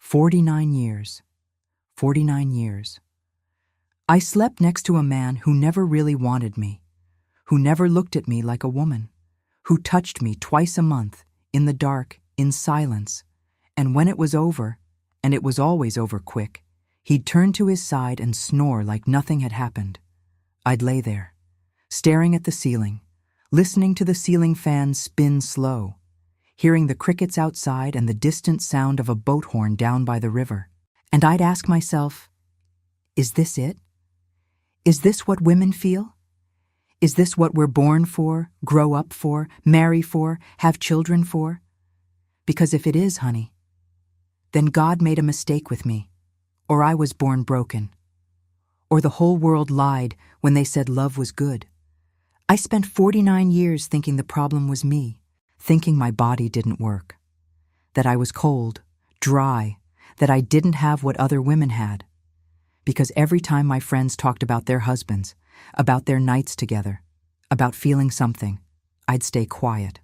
49 years. 49 years. I slept next to a man who never really wanted me, who never looked at me like a woman, who touched me twice a month, in the dark, in silence, and when it was over, and it was always over quick, he'd turn to his side and snore like nothing had happened. I'd lay there, staring at the ceiling, listening to the ceiling fan spin slow, hearing the crickets outside and the distant sound of a boat horn down by the river. And I'd ask myself, is this it? Is this what women feel? Is this what we're born for, grow up for, marry for, have children for? Because if it is, honey, then God made a mistake with me, or I was born broken, or the whole world lied when they said love was good. I spent 49 years thinking the problem was me, thinking my body didn't work, that I was cold, dry, that I didn't have what other women had. Because every time my friends talked about their husbands, about their nights together, about feeling something, I'd stay quiet.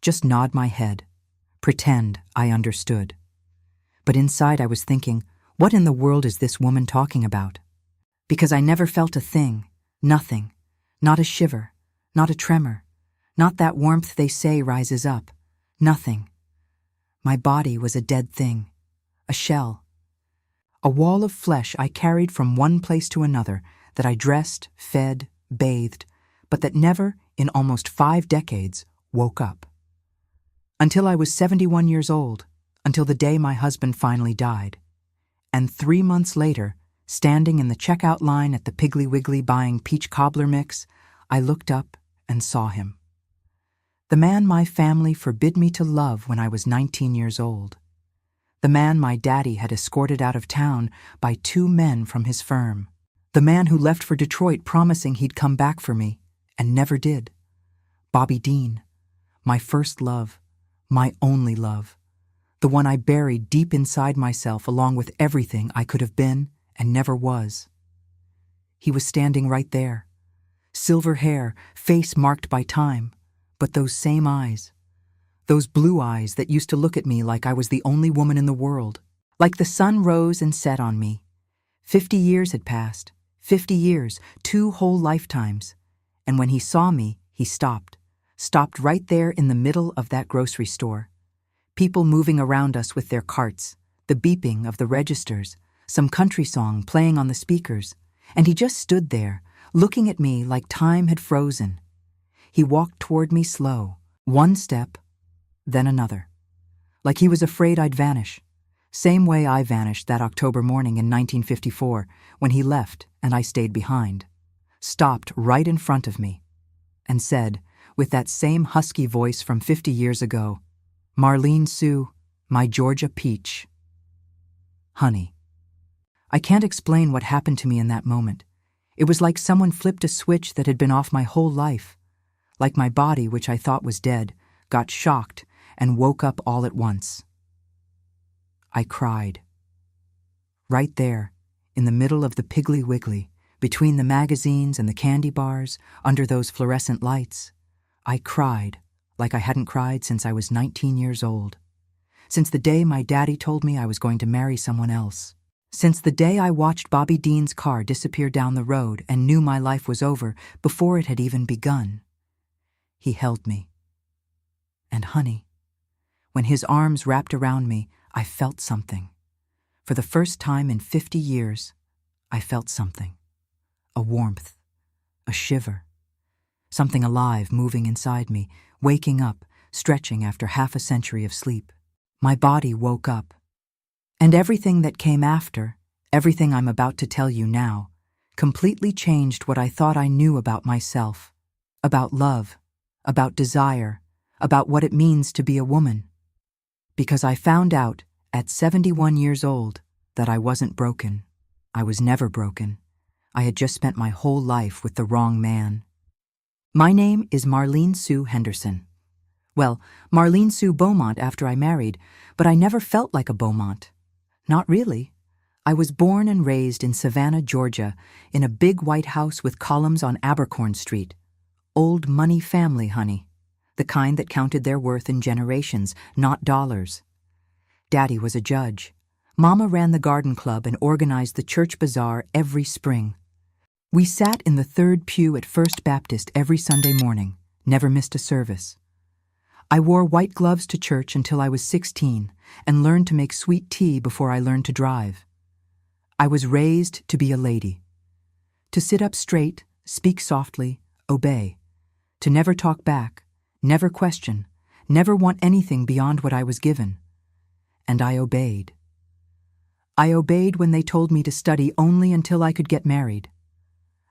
Just nod my head, pretend I understood. But inside I was thinking, what in the world is this woman talking about? Because I never felt a thing, nothing, not a shiver, not a tremor, not that warmth they say rises up, nothing. My body was a dead thing, a shell, a wall of flesh I carried from one place to another that I dressed, fed, bathed, but that never, in almost 5 decades, woke up. Until I was 71 years old, until the day my husband finally died. And 3 months later, standing in the checkout line at the Piggly Wiggly buying peach cobbler mix, I looked up and saw him. The man my family forbid me to love when I was 19 years old. The man my daddy had escorted out of town by 2 men from his firm. The man who left for Detroit promising he'd come back for me, and never did. Bobby Dean, my first love, my only love, the one I buried deep inside myself along with everything I could have been and never was. He was standing right there, silver hair, face marked by time, but those same eyes, those blue eyes that used to look at me like I was the only woman in the world, like the sun rose and set on me. 50 years had passed, 50 years, 2 whole lifetimes, and when he saw me, he stopped right there in the middle of that grocery store. People moving around us with their carts, the beeping of the registers, some country song playing on the speakers, and he just stood there, looking at me like time had frozen. He walked toward me slow, 1 step, then another, like he was afraid I'd vanish, same way I vanished that October morning in 1954 when he left and I stayed behind, stopped right in front of me, and said, with that same husky voice from 50 years ago, "Marlene Sue, my Georgia peach." Honey. I can't explain what happened to me in that moment. It was like someone flipped a switch that had been off my whole life, like my body, which I thought was dead, got shocked and woke up all at once. I cried. Right there, in the middle of the Piggly Wiggly, between the magazines and the candy bars, under those fluorescent lights, I cried like I hadn't cried since I was 19 years old. Since the day my daddy told me I was going to marry someone else. Since the day I watched Bobby Dean's car disappear down the road and knew my life was over before it had even begun. He held me. And honey, when his arms wrapped around me, I felt something. For the first time in 50 years, I felt something. A warmth, a shiver. Something alive moving inside me, waking up, stretching after half a century of sleep. My body woke up. And everything that came after, everything I'm about to tell you now, completely changed what I thought I knew about myself, about love, about desire, about what it means to be a woman. Because I found out, at 71 years old, that I wasn't broken. I was never broken. I had just spent my whole life with the wrong man. My name is Marlene Sue Henderson. Well, Marlene Sue Beaumont after I married, but I never felt like a Beaumont. Not really. I was born and raised in Savannah, Georgia, in a big white house with columns on Abercorn Street. Old money family, honey. The kind that counted their worth in generations, not dollars. Daddy was a judge. Mama ran the garden club and organized the church bazaar every spring. We sat in the third pew at First Baptist every Sunday morning, never missed a service. I wore white gloves to church until I was 16 and learned to make sweet tea before I learned to drive. I was raised to be a lady. To sit up straight, speak softly, obey. To never talk back, never question, never want anything beyond what I was given. And I obeyed. I obeyed when they told me to study only until I could get married.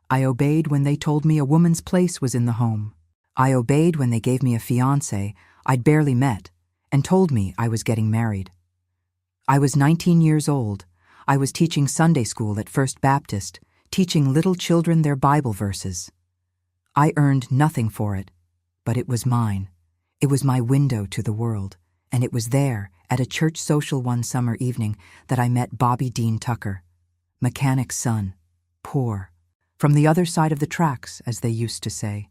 I obeyed when they told me a woman's place was in the home. I obeyed when they gave me a fiancé I'd barely met and told me I was getting married. I was 19 years old. I was teaching Sunday school at First Baptist, teaching little children their Bible verses. I earned nothing for it, but it was mine. It was my window to the world, and it was there, at a church social one summer evening, that I met Bobby Dean Tucker, mechanic's son, poor, from the other side of the tracks, as they used to say,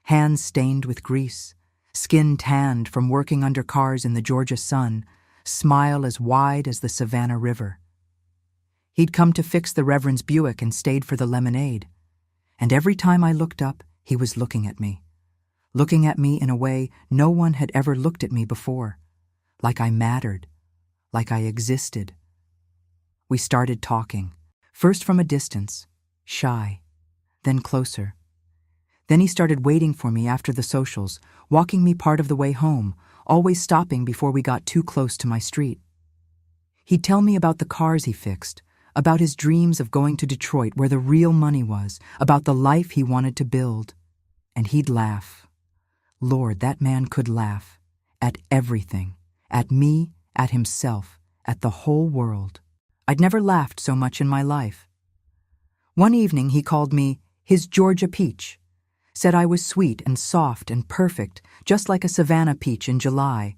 hands stained with grease, skin tanned from working under cars in the Georgia sun, smile as wide as the Savannah River. He'd come to fix the Reverend's Buick and stayed for the lemonade, and every time I looked up, he was looking at me in a way no one had ever looked at me before, like I mattered, like I existed. We started talking, first from a distance, shy, then closer. Then he started waiting for me after the socials, walking me part of the way home, always stopping before we got too close to my street. He'd tell me about the cars he fixed, about his dreams of going to Detroit where the real money was, about the life he wanted to build. And he'd laugh. Lord, that man could laugh. At everything. At me, at himself, at the whole world. I'd never laughed so much in my life. One evening he called me his Georgia peach, said I was sweet and soft and perfect, just like a Savannah peach in July,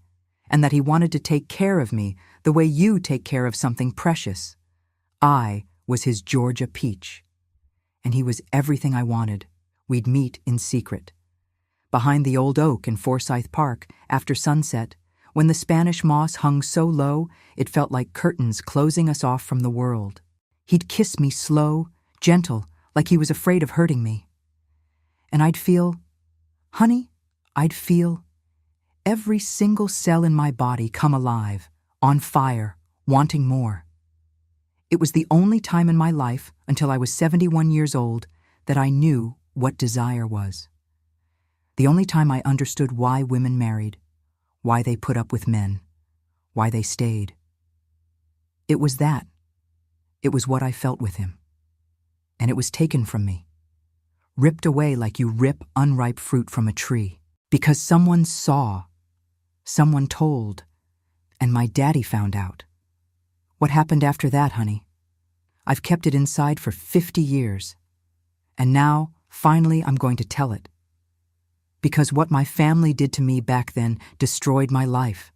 and that he wanted to take care of me the way you take care of something precious. I was his Georgia peach. And he was everything I wanted. We'd meet in secret. Behind the old oak in Forsyth Park, after sunset, when the Spanish moss hung so low it felt like curtains closing us off from the world. He'd kiss me slow, gentle, like he was afraid of hurting me. And I'd feel, honey, I'd feel every single cell in my body come alive, on fire, wanting more. It was the only time in my life, until I was 71 years old, that I knew what desire was. The only time I understood why women married, why they put up with men, why they stayed. It was that. It was what I felt with him. And it was taken from me, ripped away like you rip unripe fruit from a tree, because someone saw, someone told, and my daddy found out. What happened after that, honey? I've kept it inside for 50 years. And now, finally, I'm going to tell it. Because what my family did to me back then destroyed my life.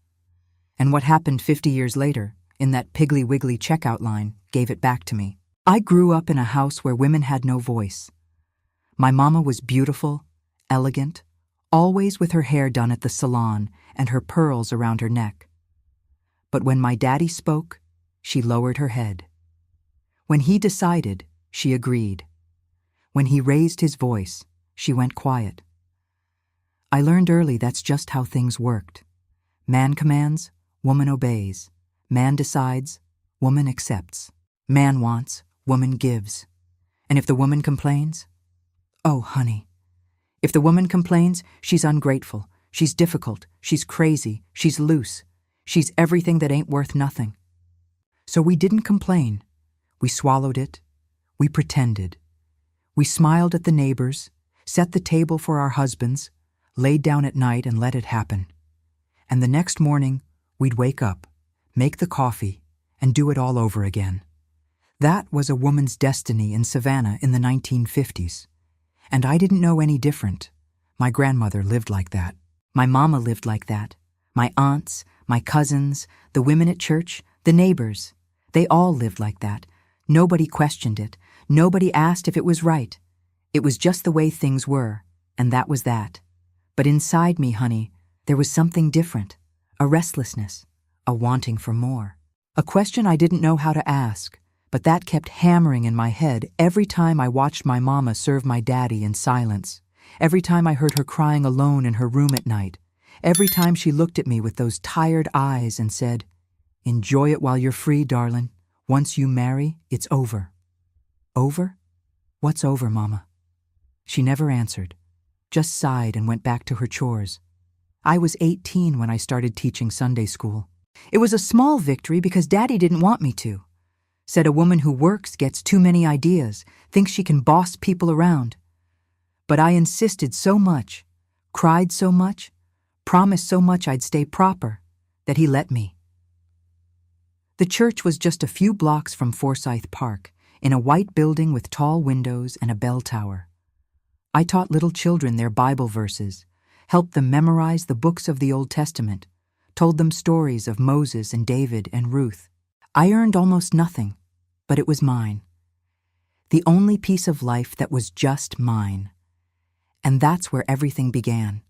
And what happened 50 years later, in that Piggly Wiggly checkout line, gave it back to me. I grew up in a house where women had no voice. My mama was beautiful, elegant, always with her hair done at the salon and her pearls around her neck. But when my daddy spoke, she lowered her head. When he decided, she agreed. When he raised his voice, she went quiet. I learned early that's just how things worked. Man commands, woman obeys. Man decides, woman accepts. Man wants, woman gives. And if the woman complains, oh, honey. If the woman complains, she's ungrateful, she's difficult, she's crazy, she's loose, she's everything that ain't worth nothing. So we didn't complain. We swallowed it. We pretended. We smiled at the neighbors, set the table for our husbands, laid down at night and let it happen. And the next morning, we'd wake up, make the coffee, and do it all over again. That was a woman's destiny in Savannah in the 1950s. And I didn't know any different. My grandmother lived like that. My mama lived like that. My aunts, my cousins, the women at church, the neighbors. They all lived like that. Nobody questioned it. Nobody asked if it was right. It was just the way things were, and that was that. But inside me, honey, there was something different, a restlessness, a wanting for more. A question I didn't know how to ask, but that kept hammering in my head every time I watched my mama serve my daddy in silence, every time I heard her crying alone in her room at night, every time she looked at me with those tired eyes and said, "Enjoy it while you're free, darlin'. Once you marry, it's over." Over? What's over, Mama? She never answered, just sighed and went back to her chores. I was 18 when I started teaching Sunday school. It was a small victory because Daddy didn't want me to. Said a woman who works gets too many ideas, thinks she can boss people around. But I insisted so much, cried so much, promised so much I'd stay proper, that he let me. The church was just a few blocks from Forsyth Park, in a white building with tall windows and a bell tower. I taught little children their Bible verses, helped them memorize the books of the Old Testament, told them stories of Moses and David and Ruth. I earned almost nothing, but it was mine. The only piece of life that was just mine. And that's where everything began.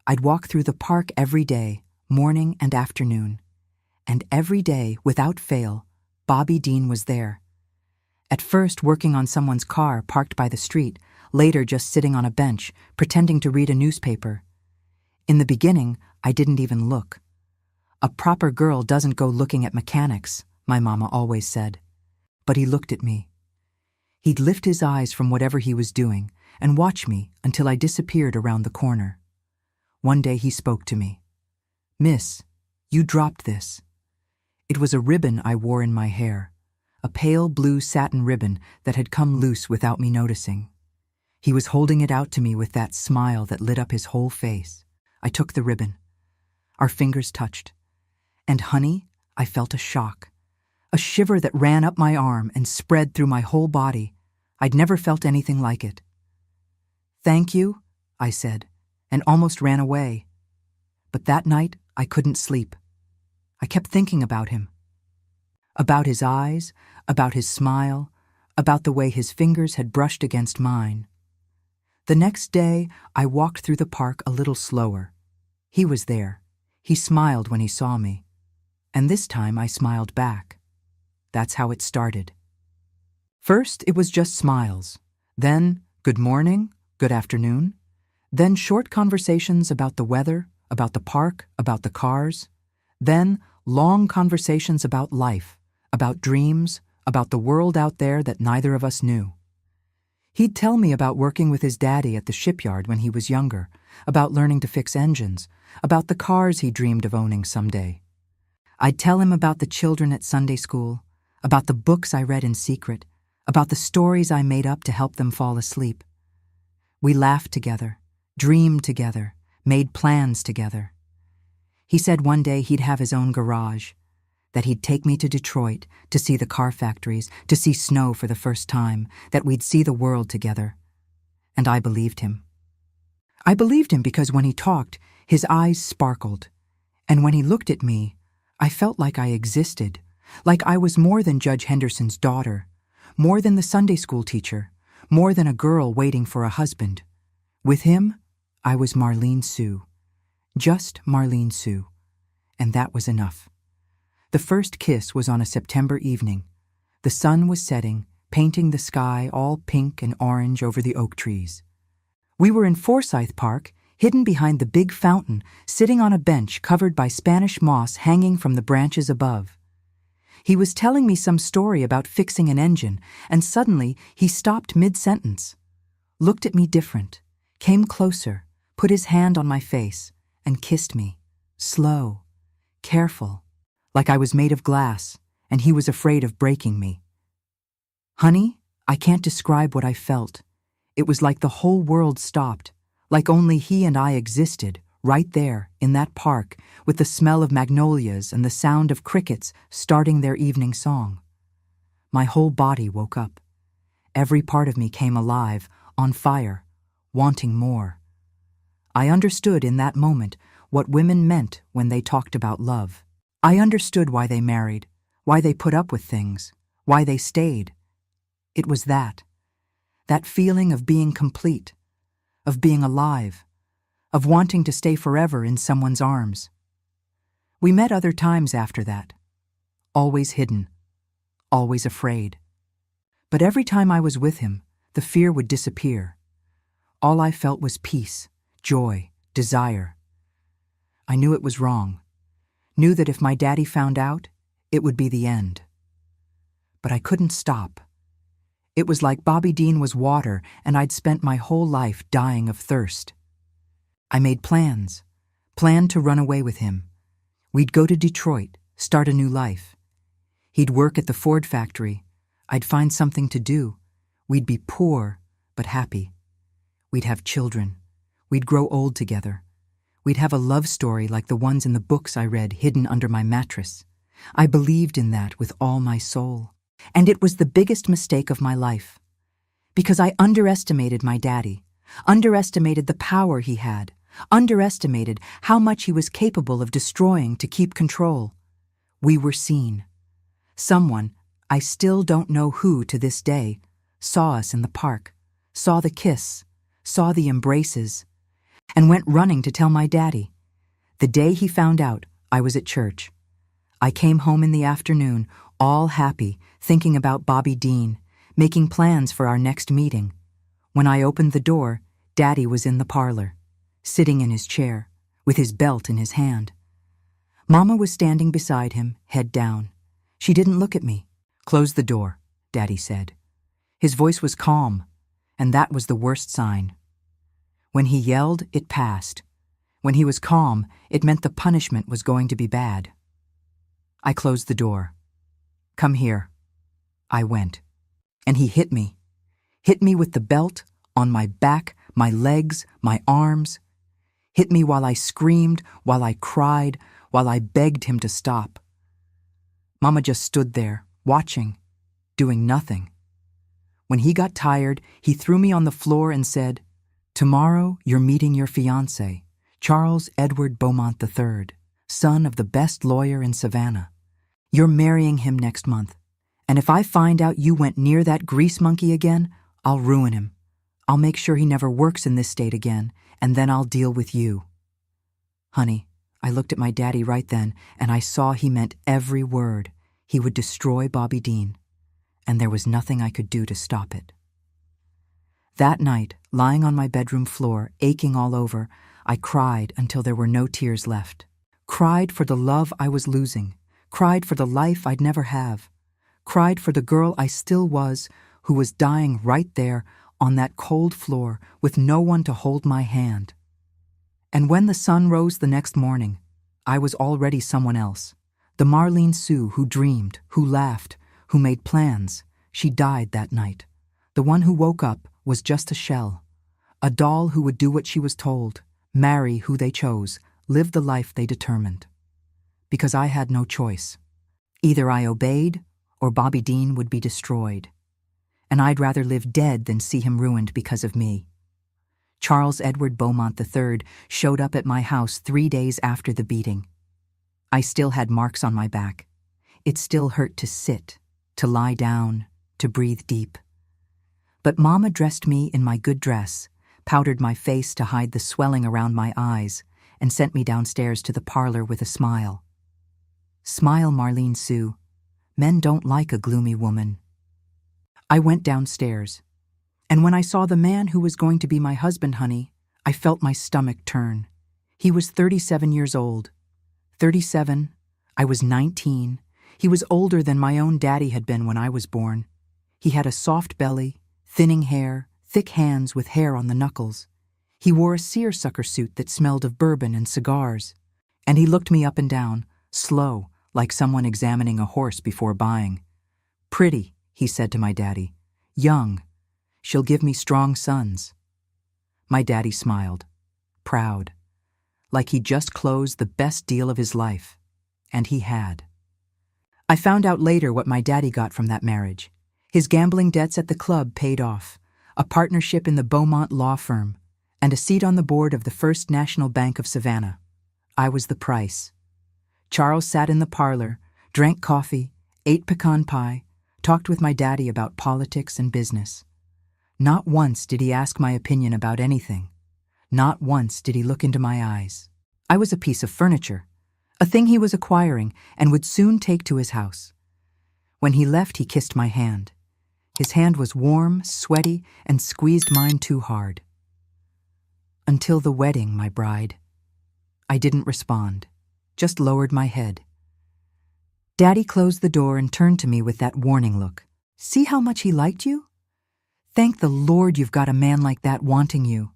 I'd walk through the park every day, morning and afternoon. And every day, without fail, Bobby Dean was there. At first working on someone's car parked by the street, later just sitting on a bench, pretending to read a newspaper. In the beginning, I didn't even look. A proper girl doesn't go looking at mechanics, my mama always said. But he looked at me. He'd lift his eyes from whatever he was doing and watch me until I disappeared around the corner. One day he spoke to me. "Miss, you dropped this." It was a ribbon I wore in my hair, a pale blue satin ribbon that had come loose without me noticing. He was holding it out to me with that smile that lit up his whole face. I took the ribbon. Our fingers touched. And honey, I felt a shock. A shiver that ran up my arm and spread through my whole body. I'd never felt anything like it. "Thank you," I said, and almost ran away. But that night, I couldn't sleep. I kept thinking about him. About his eyes, about his smile, about the way his fingers had brushed against mine. The next day, I walked through the park a little slower. He was there. He smiled when he saw me. And this time I smiled back. That's how it started. First, it was just smiles. Then, good morning, good afternoon. Then short conversations about the weather, about the park, about the cars. Then, long conversations about life, about dreams, about the world out there that neither of us knew. He'd tell me about working with his daddy at the shipyard when he was younger, about learning to fix engines, about the cars he dreamed of owning someday. I'd tell him about the children at Sunday school, about the books I read in secret, about the stories I made up to help them fall asleep. We laughed together, dreamed together, made plans together. He said one day he'd have his own garage, that he'd take me to Detroit to see the car factories, to see snow for the first time, that we'd see the world together. And I believed him. I believed him because when he talked, his eyes sparkled. And when he looked at me, I felt like I existed, like I was more than Judge Henderson's daughter, more than the Sunday school teacher, more than a girl waiting for a husband. With him, I was Marlene Sue. Just Marlene Sue. And that was enough. The first kiss was on a September evening. The sun was setting, painting the sky all pink and orange over the oak trees. We were in Forsyth Park, hidden behind the big fountain, sitting on a bench covered by Spanish moss hanging from the branches above. He was telling me some story about fixing an engine, and suddenly he stopped mid-sentence, looked at me different, came closer, put his hand on my face, and kissed me, slow, careful, like I was made of glass, and he was afraid of breaking me. Honey, I can't describe what I felt. It was like the whole world stopped, like only he and I existed, right there, in that park, with the smell of magnolias and the sound of crickets starting their evening song. My whole body woke up. Every part of me came alive, on fire, wanting more. I understood in that moment what women meant when they talked about love. I understood why they married, why they put up with things, why they stayed. It was that feeling of being complete, of being alive, of wanting to stay forever in someone's arms. We met other times after that. always hidden, always afraid. But every time I was with him, the fear would disappear. All I felt was peace, joy, desire. I knew it was wrong, knew that if my daddy found out, it would be the end. But I couldn't stop. It was like Bobby Dean was water and I'd spent my whole life dying of thirst. I made planned to run away with him. We'd go to Detroit, start a new life. He'd work at the Ford factory. I'd find something to do. We'd be poor, but happy. We'd have children. We'd grow old together. We'd have a love story like the ones in the books I read hidden under my mattress. I believed in that with all my soul. And it was the biggest mistake of my life. Because I underestimated my daddy, underestimated the power he had, underestimated how much he was capable of destroying to keep control. We were seen. Someone, I still don't know who to this day, saw us in the park, saw the kiss, saw the embraces, and went running to tell my daddy. The day he found out, I was at church. I came home in the afternoon, all happy, thinking about Bobby Dean, making plans for our next meeting. When I opened the door, Daddy was in the parlor, sitting in his chair, with his belt in his hand. Mama was standing beside him, head down. She didn't look at me. "Close the door," Daddy said. His voice was calm, and that was the worst sign. When he yelled, it passed. When he was calm, it meant the punishment was going to be bad. I closed the door. "Come here." I went. And he hit me with the belt, on my back, my legs, my arms. Hit me while I screamed, while I cried, while I begged him to stop. Mama just stood there, watching, doing nothing. When he got tired, he threw me on the floor and said, "Tomorrow you're meeting your fiancé, Charles Edward Beaumont III, son of the best lawyer in Savannah. You're marrying him next month. And if I find out you went near that grease monkey again, I'll ruin him. I'll make sure he never works in this state again, and then I'll deal with you." Honey, I looked at my daddy right then, and I saw he meant every word. He would destroy Bobby Dean, and there was nothing I could do to stop it. That night, lying on my bedroom floor, aching all over, I cried until there were no tears left. Cried for the love I was losing, cried for the life I'd never have, cried for the girl I still was, who was dying right there on that cold floor with no one to hold my hand. And when the sun rose the next morning, I was already someone else. The Marlene Sue who dreamed, who laughed, who made plans. She died that night. The one who woke up was just a shell. A doll who would do what she was told, marry who they chose, live the life they determined. Because I had no choice. Either I obeyed, or Bobby Dean would be destroyed. And I'd rather live dead than see him ruined because of me. Charles Edward Beaumont III showed up at my house 3 days after the beating. I still had marks on my back. It still hurt to sit, to lie down, to breathe deep. But Mama dressed me in my good dress, powdered my face to hide the swelling around my eyes, and sent me downstairs to the parlor with a smile. "Smile, Marlene Sue. Men don't like a gloomy woman." I went downstairs, and when I saw the man who was going to be my husband, honey, I felt my stomach turn. He was 37 years old. 37, I was 19. He was older than my own daddy had been when I was born. He had a soft belly, thinning hair, thick hands with hair on the knuckles. He wore a seersucker suit that smelled of bourbon and cigars. And he looked me up and down, slow, like someone examining a horse before buying. "Pretty," he said to my daddy. "Young. She'll give me strong sons." My daddy smiled, proud, like he'd just closed the best deal of his life. And he had. I found out later what my daddy got from that marriage. His gambling debts at the club paid off, a partnership in the Beaumont law firm, and a seat on the board of the First National Bank of Savannah. I was the price. Charles sat in the parlor, drank coffee, ate pecan pie, talked with my daddy about politics and business. Not once did he ask my opinion about anything. Not once did he look into my eyes. I was a piece of furniture, a thing he was acquiring and would soon take to his house. When he left, he kissed my hand. His hand was warm, sweaty, and squeezed mine too hard. "Until the wedding, my bride." I didn't respond, just lowered my head. Daddy closed the door and turned to me with that warning look. "See how much he liked you? Thank the Lord you've got a man like that wanting you.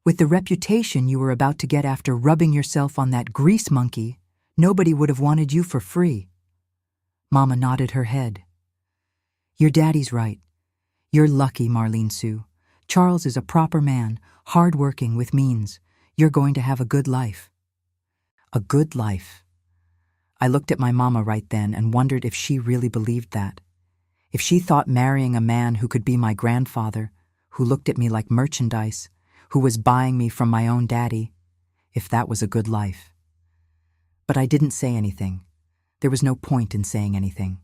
With the reputation you were about to get after rubbing yourself on that grease monkey, nobody would have wanted you for free." Mama nodded her head. "Your daddy's right. You're lucky, Marlene Sue. Charles is a proper man, hard-working with means. You're going to have a good life." A good life. I looked at my mama right then and wondered if she really believed that. If she thought marrying a man who could be my grandfather, who looked at me like merchandise, who was buying me from my own daddy, if that was a good life. But I didn't say anything. There was no point in saying anything.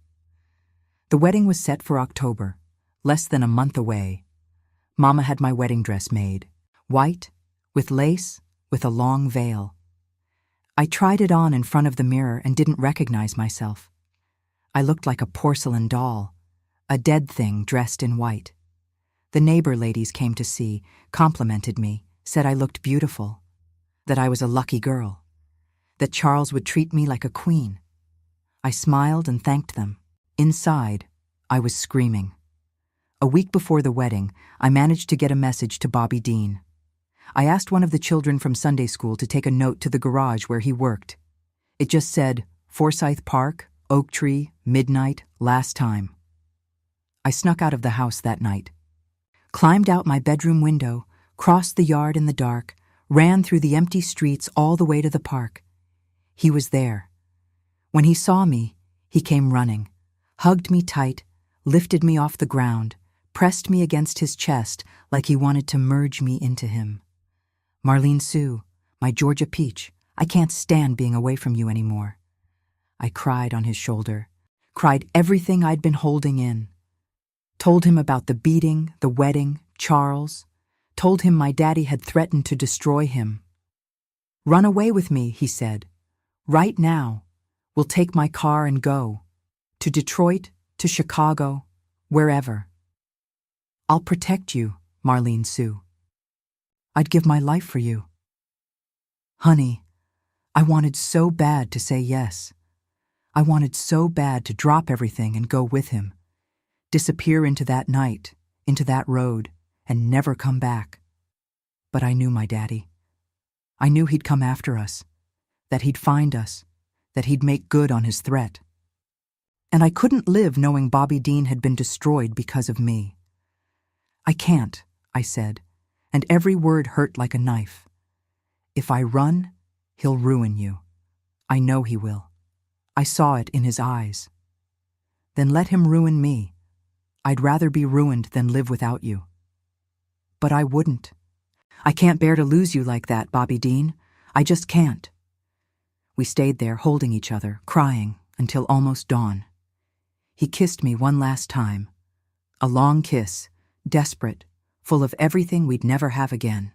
The wedding was set for October, less than a month away. Mama had my wedding dress made, white, with lace, with a long veil. I tried it on in front of the mirror and didn't recognize myself. I looked like a porcelain doll, a dead thing dressed in white. The neighbor ladies came to see, complimented me, said I looked beautiful, that I was a lucky girl, that Charles would treat me like a queen. I smiled and thanked them. Inside, I was screaming. A week before the wedding, I managed to get a message to Bobby Dean. I asked one of the children from Sunday school to take a note to the garage where he worked. It just said, "Forsyth Park, Oak Tree, midnight, last time." I snuck out of the house that night, climbed out my bedroom window, crossed the yard in the dark, ran through the empty streets all the way to the park. He was there. When he saw me, he came running, hugged me tight, lifted me off the ground, pressed me against his chest like he wanted to merge me into him. "Marlene Sue, my Georgia peach, I can't stand being away from you anymore." I cried on his shoulder, cried everything I'd been holding in. Told him about the beating, the wedding, Charles. Told him my daddy had threatened to destroy him. "Run away with me," he said. "Right now. We'll take my car and go. To Detroit, to Chicago, wherever. I'll protect you, Marlene Sue. I'd give my life for you." Honey, I wanted so bad to say yes. I wanted so bad to drop everything and go with him, disappear into that night, into that road, and never come back. But I knew my daddy. I knew he'd come after us, that he'd find us, that he'd make good on his threat. And I couldn't live knowing Bobby Dean had been destroyed because of me. "I can't," I said, and every word hurt like a knife. "If I run, he'll ruin you. I know he will. I saw it in his eyes. Then let him ruin me. I'd rather be ruined than live without you." "But I wouldn't. I can't bear to lose you like that, Bobby Dean. I just can't." We stayed there holding each other, crying, until almost dawn. He kissed me one last time. A long kiss, desperate, full of everything we'd never have again.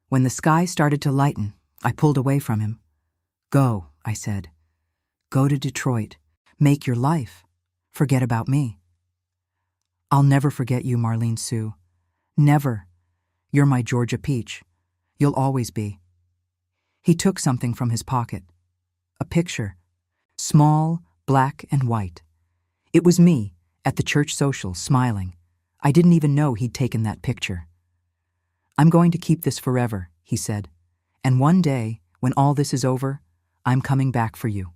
When the sky started to lighten, I pulled away from him. "Go," I said. "Go to Detroit. Make your life. Forget about me." "I'll never forget you, Marlene Sue. Never. You're my Georgia peach. You'll always be." He took something from his pocket. A picture. Small, black and white. It was me, at the church social, smiling. I didn't even know he'd taken that picture. "I'm going to keep this forever," he said. "And one day, when all this is over, I'm coming back for you."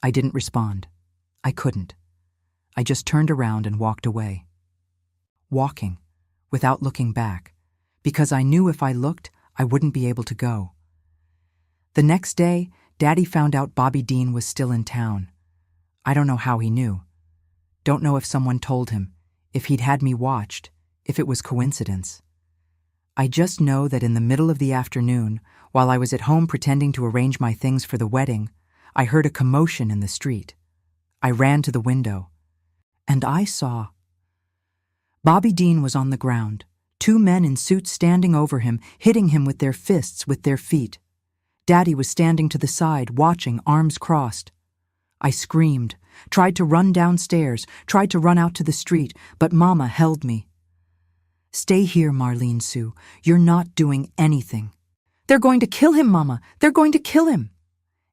I didn't respond. I couldn't. I just turned around and walked away. Walking, without looking back, because I knew if I looked, I wouldn't be able to go. The next day, Daddy found out Bobby Dean was still in town. I don't know how he knew. Don't know if someone told him, if he'd had me watched, if it was coincidence. I just know that in the middle of the afternoon, while I was at home pretending to arrange my things for the wedding, I heard a commotion in the street. I ran to the window, and I saw. Bobby Dean was on the ground, 2 men in suits standing over him, hitting him with their fists with their feet. Daddy was standing to the side, watching, arms crossed. I screamed, tried to run downstairs, tried to run out to the street, but Mama held me. "Stay here, Marlene Sue. You're not doing anything." "They're going to kill him, Mama. They're going to kill him."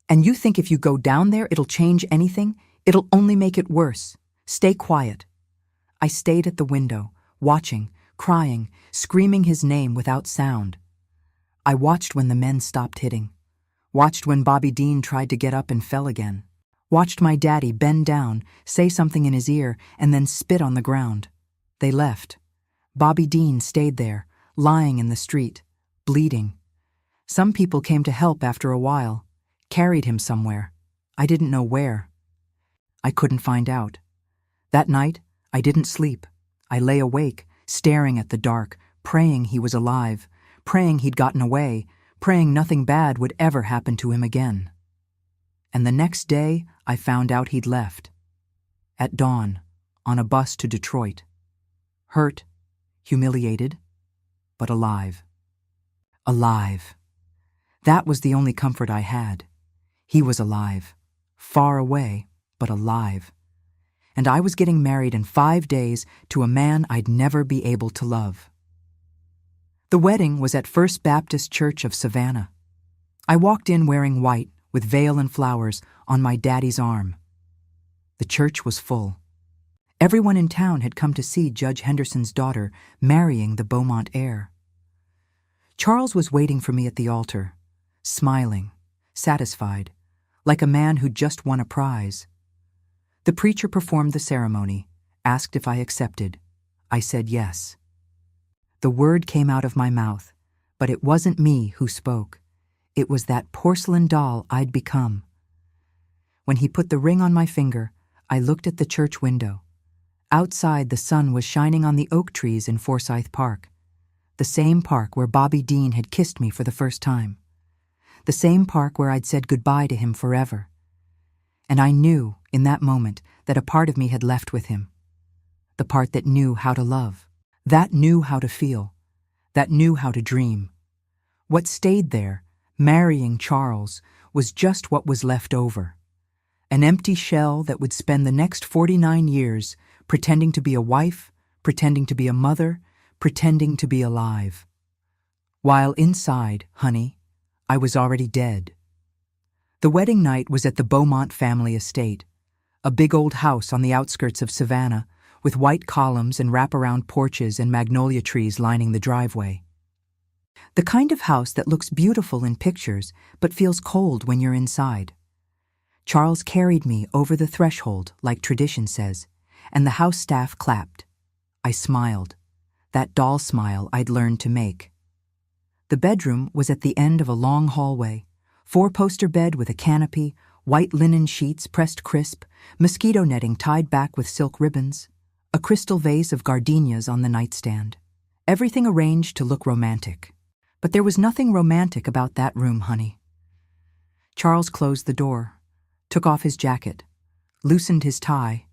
"And you think if you go down there it'll change anything? It'll only make it worse. Stay quiet." I stayed at the window, watching, crying, screaming his name without sound. I watched when the men stopped hitting. Watched when Bobby Dean tried to get up and fell again. Watched my daddy bend down, say something in his ear, and then spit on the ground. They left. Bobby Dean stayed there, lying in the street, bleeding. Some people came to help after a while, carried him somewhere. I didn't know where. I couldn't find out. That night, I didn't sleep. I lay awake, staring at the dark, praying he was alive, praying he'd gotten away, praying nothing bad would ever happen to him again. And the next day, I found out he'd left. At dawn, on a bus to Detroit. Hurt, humiliated, but alive. Alive. That was the only comfort I had. He was alive. Far away, but alive. And I was getting married in 5 days to a man I'd never be able to love. The wedding was at First Baptist Church of Savannah. I walked in wearing white, with veil and flowers, on my daddy's arm. The church was full. Everyone in town had come to see Judge Henderson's daughter marrying the Beaumont heir. Charles was waiting for me at the altar, smiling, satisfied, like a man who'd just won a prize. The preacher performed the ceremony, asked if I accepted. I said yes. The word came out of my mouth, but it wasn't me who spoke. It was that porcelain doll I'd become. When he put the ring on my finger, I looked at the church window. Outside, the sun was shining on the oak trees in Forsyth Park, the same park where Bobby Dean had kissed me for the first time, the same park where I'd said goodbye to him forever. And I knew, in that moment, that a part of me had left with him, the part that knew how to love, that knew how to feel, that knew how to dream. What stayed there, marrying Charles, was just what was left over. An empty shell that would spend the next 49 years pretending to be a wife, pretending to be a mother, pretending to be alive. While inside, honey, I was already dead. The wedding night was at the Beaumont family estate, a big old house on the outskirts of Savannah, with white columns and wraparound porches and magnolia trees lining the driveway. The kind of house that looks beautiful in pictures but feels cold when you're inside. Charles carried me over the threshold, like tradition says, and the house staff clapped. I smiled, that doll smile I'd learned to make. The bedroom was at the end of a long hallway, 4-poster bed with a canopy, white linen sheets pressed crisp, mosquito netting tied back with silk ribbons, a crystal vase of gardenias on the nightstand. Everything arranged to look romantic. But there was nothing romantic about that room, honey. Charles closed the door, took off his jacket, loosened his tie,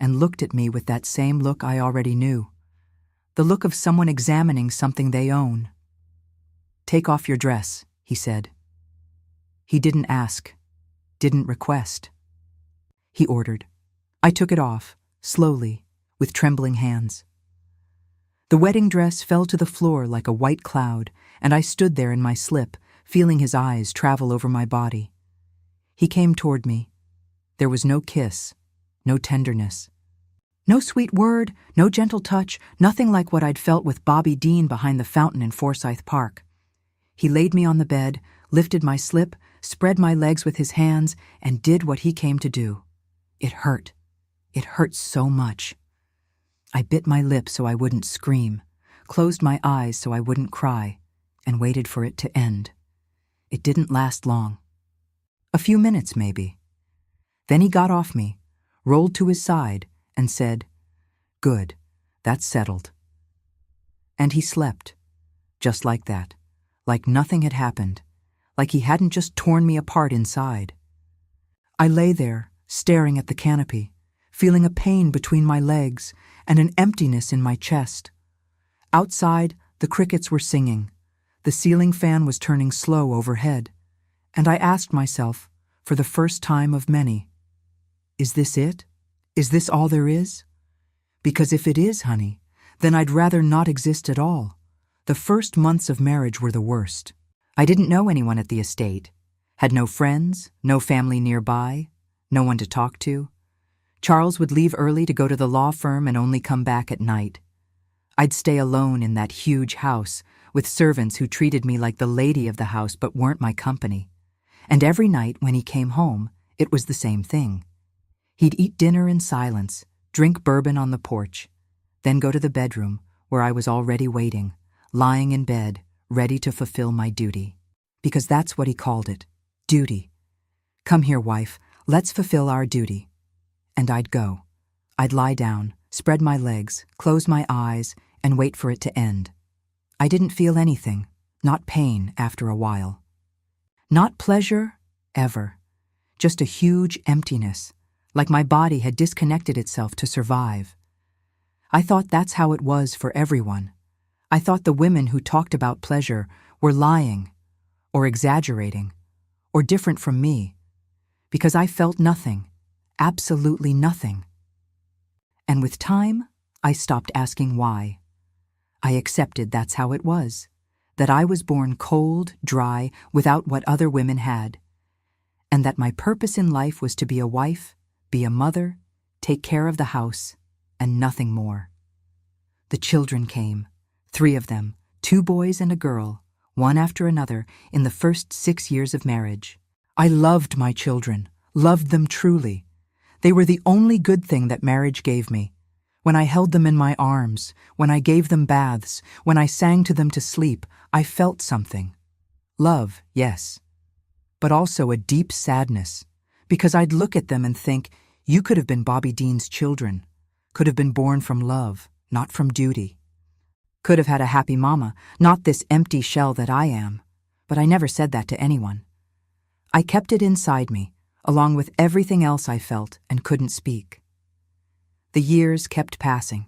and looked at me with that same look I already knew, the look of someone examining something they own. "Take off your dress," he said. He didn't ask, didn't request. He ordered. I took it off, slowly, with trembling hands. The wedding dress fell to the floor like a white cloud, and I stood there in my slip, feeling his eyes travel over my body. He came toward me. There was no kiss, no tenderness. No sweet word, no gentle touch, nothing like what I'd felt with Bobby Dean behind the fountain in Forsyth Park. He laid me on the bed, lifted my slip, spread my legs with his hands, and did what he came to do. It hurt. It hurt so much. I bit my lip so I wouldn't scream, closed my eyes so I wouldn't cry, and waited for it to end. It didn't last long. A few minutes, maybe. Then he got off me, rolled to his side, and said, "Good, that's settled." And he slept, just like that, like nothing had happened, like he hadn't just torn me apart inside. I lay there, staring at the canopy, feeling a pain between my legs and an emptiness in my chest. Outside, the crickets were singing. The ceiling fan was turning slow overhead. And I asked myself, for the first time of many, is this it? Is this all there is? Because if it is, honey, then I'd rather not exist at all. The first months of marriage were the worst. I didn't know anyone at the estate, had no friends, no family nearby, no one to talk to. Charles would leave early to go to the law firm and only come back at night. I'd stay alone in that huge house with servants who treated me like the lady of the house but weren't my company. And every night when he came home, it was the same thing. He'd eat dinner in silence, drink bourbon on the porch, then go to the bedroom where I was already waiting, lying in bed, ready to fulfill my duty. Because that's what he called it, duty. Come here, wife, let's fulfill our duty. And I'd go. I'd lie down, spread my legs, close my eyes, and wait for it to end. I didn't feel anything, not pain after a while. Not pleasure, ever. Just a huge emptiness, like my body had disconnected itself to survive. I thought that's how it was for everyone. I thought the women who talked about pleasure were lying, or exaggerating, or different from me, because I felt nothing, absolutely nothing. And with time, I stopped asking why. I accepted that's how it was, that I was born cold, dry, without what other women had, and that my purpose in life was to be a wife, be a mother, take care of the house, and nothing more. The children came, 3 of them, 2 boys and a girl, one after another, in the first 6 years of marriage. I loved my children, loved them truly. They were the only good thing that marriage gave me. When I held them in my arms, when I gave them baths, when I sang to them to sleep, I felt something. Love, yes, but also a deep sadness, because I'd look at them and think, you could have been Bobby Dean's children, could have been born from love, not from duty. Could have had a happy mama, not this empty shell that I am, but I never said that to anyone. I kept it inside me, along with everything else I felt and couldn't speak. The years kept passing.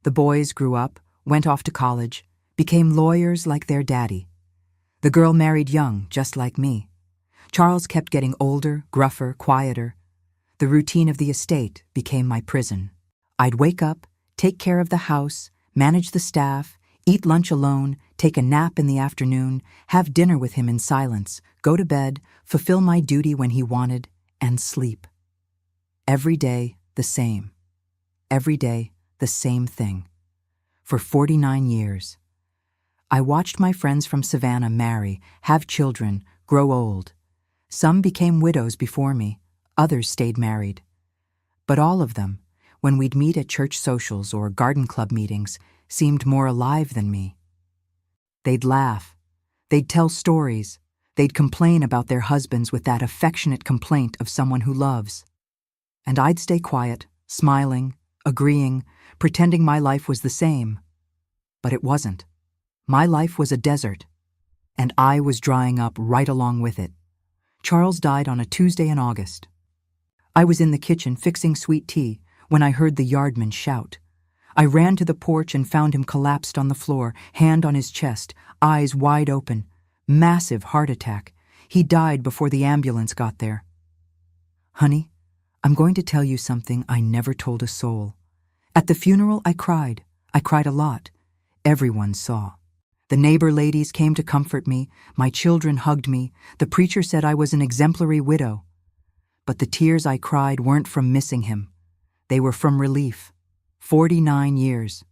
The boys grew up, went off to college, became lawyers like their daddy. The girl married young, just like me. Charles kept getting older, gruffer, quieter. The routine of the estate became my prison. I'd wake up, take care of the house, manage the staff, eat lunch alone, take a nap in the afternoon, have dinner with him in silence, go to bed, fulfill my duty when he wanted, and sleep. Every day, the same. Every day, the same thing. For 49 years. I watched my friends from Savannah marry, have children, grow old. Some became widows before me, others stayed married. But all of them, when we'd meet at church socials or garden club meetings, seemed more alive than me. They'd laugh. They'd tell stories. They'd complain about their husbands with that affectionate complaint of someone who loves. And I'd stay quiet, smiling, agreeing, pretending my life was the same. But it wasn't. My life was a desert, and I was drying up right along with it. Charles died on a Tuesday in August. I was in the kitchen fixing sweet tea when I heard the yardman shout. I ran to the porch and found him collapsed on the floor, hand on his chest, eyes wide open. Massive heart attack. He died before the ambulance got there. Honey, I'm going to tell you something I never told a soul. At the funeral, I cried. I cried a lot. Everyone saw. The neighbor ladies came to comfort me. My children hugged me. The preacher said I was an exemplary widow. But the tears I cried weren't from missing him. They were from relief. 49 years.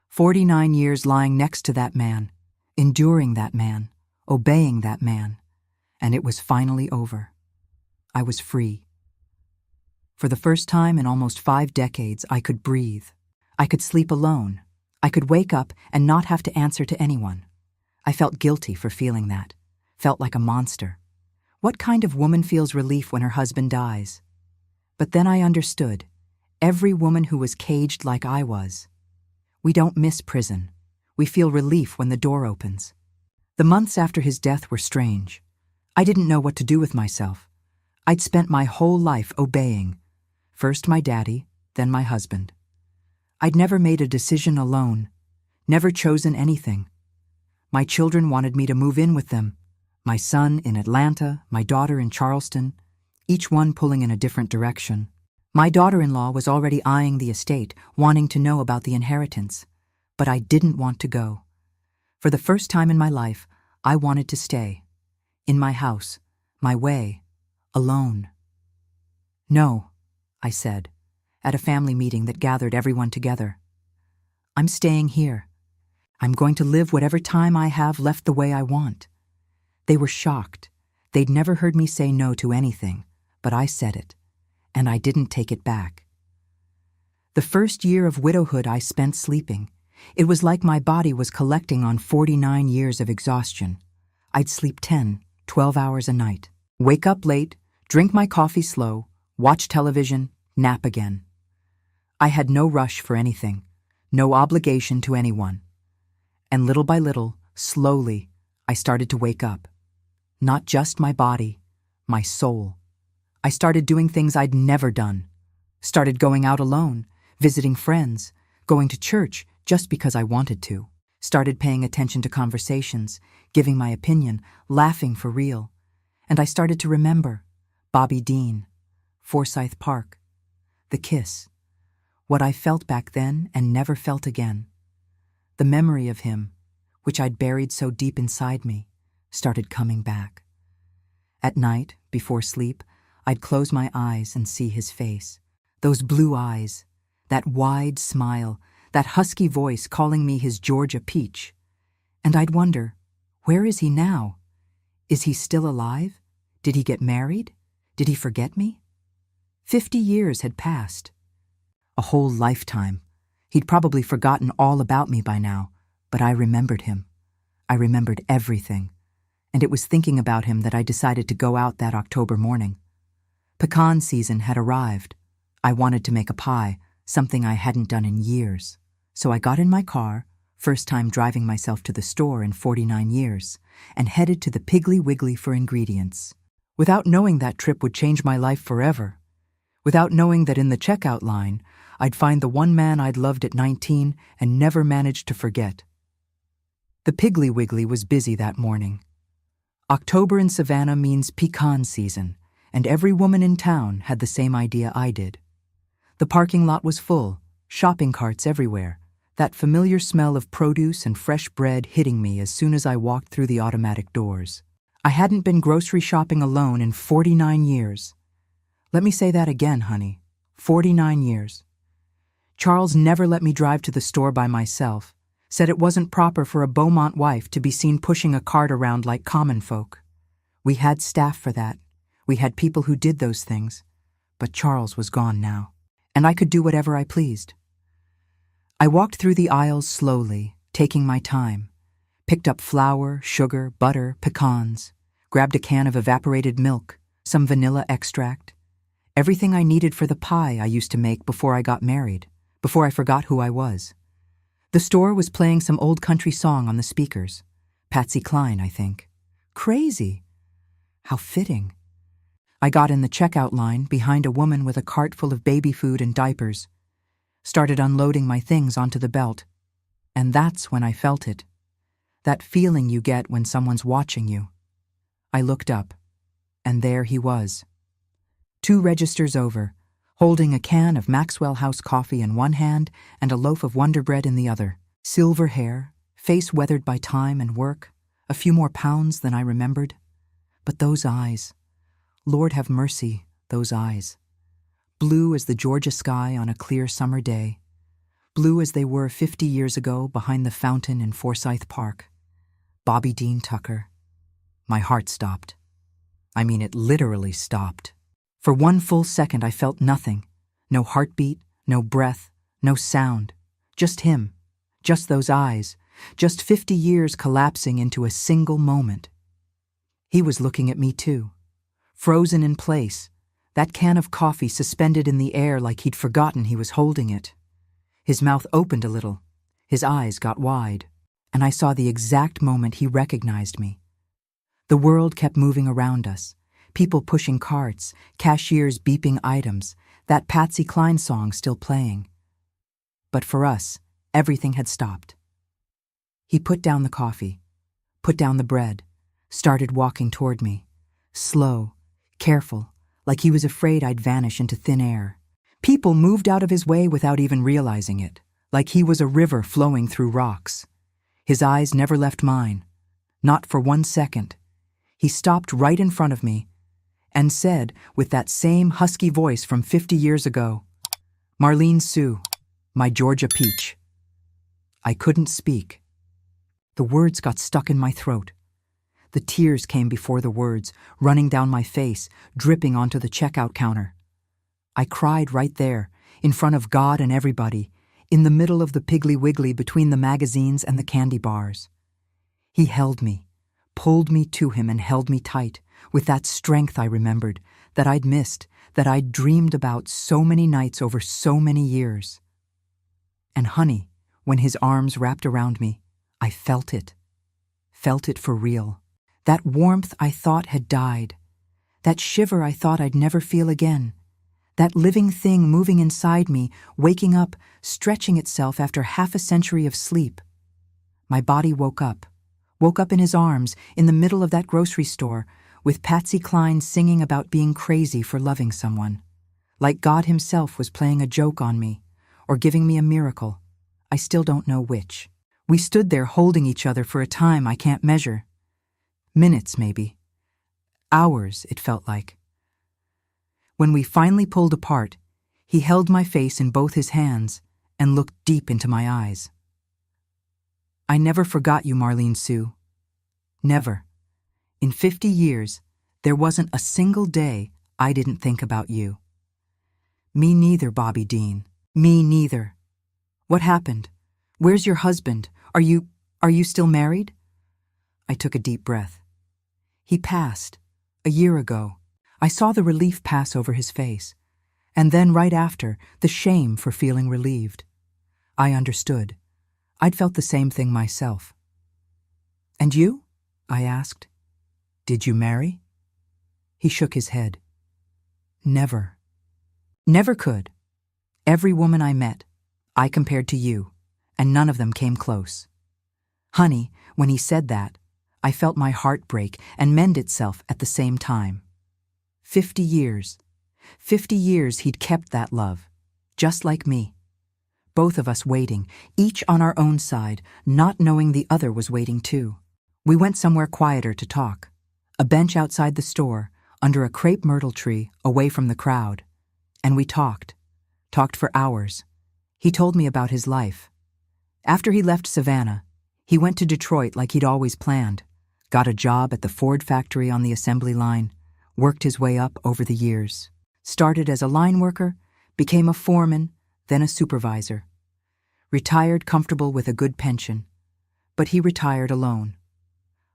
49 years lying next to that man, enduring that man, obeying that man. And it was finally over. I was free. For the first time in almost 5 decades, I could breathe. I could sleep alone. I could wake up and not have to answer to anyone. I felt guilty for feeling that. Felt like a monster. What kind of woman feels relief when her husband dies? But then I understood. Every woman who was caged like I was. We don't miss prison. We feel relief when the door opens. The months after his death were strange. I didn't know what to do with myself. I'd spent my whole life obeying. First my daddy, then my husband. I'd never made a decision alone, never chosen anything. My children wanted me to move in with them. My son in Atlanta, my daughter in Charleston, each one pulling in a different direction. My daughter-in-law was already eyeing the estate, wanting to know about the inheritance. But I didn't want to go. For the first time in my life, I wanted to stay. In my house, my way, alone. No, I said, at a family meeting that gathered everyone together. I'm staying here. I'm going to live whatever time I have left the way I want. They were shocked. They'd never heard me say no to anything, but I said it, and I didn't take it back. The first year of widowhood I spent sleeping. It was like my body was collecting on 49 years of exhaustion. I'd sleep 10, 12 hours a night, wake up late, drink my coffee slow, watch television, nap again. I had no rush for anything, no obligation to anyone. And little by little, slowly, I started to wake up. Not just my body, my soul. I started doing things I'd never done. Started going out alone, visiting friends, going to church just because I wanted to. Started paying attention to conversations, giving my opinion, laughing for real. And I started to remember Bobby Dean, Forsyth Park, the kiss, what I felt back then and never felt again. The memory of him, which I'd buried so deep inside me, started coming back. At night, before sleep, I'd close my eyes and see his face. Those blue eyes, that wide smile, that husky voice calling me his Georgia peach. And I'd wonder, where is he now? Is he still alive? Did he get married? Did he forget me? 50 years had passed. A whole lifetime. He'd probably forgotten all about me by now, but I remembered him. I remembered everything. And it was thinking about him that I decided to go out that October morning. Pecan season had arrived. I wanted to make a pie, something I hadn't done in years. So I got in my car, first time driving myself to the store in 49 years, and headed to the Piggly Wiggly for ingredients. Without knowing that trip would change my life forever. Without knowing that in the checkout line, I'd find the one man I'd loved at 19 and never managed to forget. The Piggly Wiggly was busy that morning. October in Savannah means pecan season, and every woman in town had the same idea I did. The parking lot was full, shopping carts everywhere, that familiar smell of produce and fresh bread hitting me as soon as I walked through the automatic doors. I hadn't been grocery shopping alone in 49 years. Let me say that again, honey. 49 years. Charles never let me drive to the store by myself, said it wasn't proper for a Beaumont wife to be seen pushing a cart around like common folk. We had staff for that. We had people who did those things. But Charles was gone now, and I could do whatever I pleased. I walked through the aisles slowly, taking my time, picked up flour, sugar, butter, pecans, grabbed a can of evaporated milk, some vanilla extract, everything I needed for the pie I used to make before I got married, before I forgot who I was. The store was playing some old country song on the speakers. Patsy Cline, I think. Crazy. How fitting. I got in the checkout line behind a woman with a cart full of baby food and diapers, started unloading my things onto the belt, and that's when I felt it. That feeling you get when someone's watching you. I looked up, and there he was. 2 registers over, holding a can of Maxwell House coffee in one hand and a loaf of Wonder Bread in the other. Silver hair, face weathered by time and work, a few more pounds than I remembered. But those eyes, Lord have mercy, those eyes. Blue as the Georgia sky on a clear summer day. Blue as they were 50 years ago behind the fountain in Forsyth Park. Bobby Dean Tucker. My heart stopped. I mean, it literally stopped. For one full second I felt nothing. No heartbeat, no breath, no sound. Just him. Just those eyes. Just 50 years collapsing into a single moment. He was looking at me too. Frozen in place. That can of coffee suspended in the air like he'd forgotten he was holding it. His mouth opened a little. His eyes got wide. And I saw the exact moment he recognized me. The world kept moving around us. People pushing carts, cashiers beeping items, that Patsy Cline song still playing. But for us, everything had stopped. He put down the coffee, put down the bread, started walking toward me. Slow, careful, like he was afraid I'd vanish into thin air. People moved out of his way without even realizing it, like he was a river flowing through rocks. His eyes never left mine, not for 1 second. He stopped right in front of me and said, with that same husky voice from 50 years ago, "Marlene Sue, my Georgia peach." I couldn't speak. The words got stuck in my throat. The tears came before the words, running down my face, dripping onto the checkout counter. I cried right there, in front of God and everybody, in the middle of the Piggly Wiggly between the magazines and the candy bars. He held me, pulled me to him and held me tight, with that strength I remembered, that I'd missed, that I'd dreamed about so many nights over so many years. And honey, when his arms wrapped around me, I felt it for real. That warmth I thought had died, that shiver I thought I'd never feel again, that living thing moving inside me, waking up, stretching itself after half a century of sleep. My body woke up in his arms in the middle of that grocery store, with Patsy Cline singing about being crazy for loving someone, like God himself was playing a joke on me, or giving me a miracle. I still don't know which. We stood there holding each other for a time I can't measure. Minutes, maybe. Hours, it felt like. When we finally pulled apart, he held my face in both his hands and looked deep into my eyes. "I never forgot you, Marlene Sue. Never. In 50 years, there wasn't a single day I didn't think about you." "Me neither, Bobby Dean. Me neither. What happened? Where's your husband? Are you still married?" I took a deep breath. "He passed, a year ago." I saw the relief pass over his face, and then right after, the shame for feeling relieved. I understood. I'd felt the same thing myself. "And you?" I asked. "Did you marry?" He shook his head. "Never. Never could. Every woman I met, I compared to you, and none of them came close." Honey, when he said that, I felt my heart break and mend itself at the same time. 50 years. 50 years he'd kept that love, just like me. Both of us waiting, each on our own side, not knowing the other was waiting too. We went somewhere quieter to talk. A bench outside the store, under a crepe myrtle tree, away from the crowd. And we talked for hours. He told me about his life. After he left Savannah, he went to Detroit like he'd always planned, got a job at the Ford factory on the assembly line, worked his way up over the years. Started as a line worker, became a foreman, then a supervisor. Retired comfortable with a good pension. But he retired alone.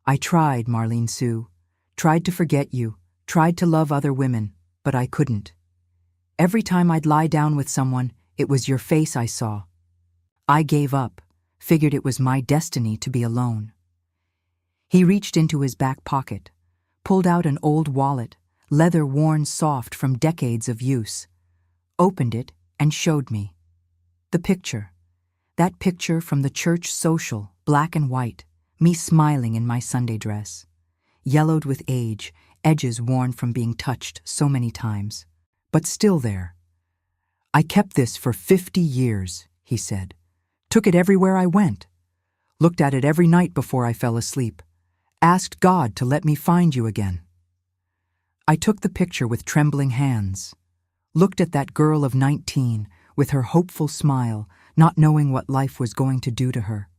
I tried, Marlene Sue. Tried to forget you, tried to love other women, but I couldn't. Every time I'd lie down with someone, it was your face I saw. I gave up, figured it was my destiny to be alone. He reached into his back pocket, pulled out an old wallet, leather worn soft from decades of use, opened it and showed me. The picture. That picture from the church social, black and white, me smiling in my Sunday dress. Yellowed with age, edges worn from being touched so many times, but still there. "I kept this for 50 years, he said. "Took it everywhere I went. Looked at it every night before I fell asleep. Asked God to let me find you again." I took the picture with trembling hands. Looked at that girl of 19 with her hopeful smile, not knowing what life was going to do to her.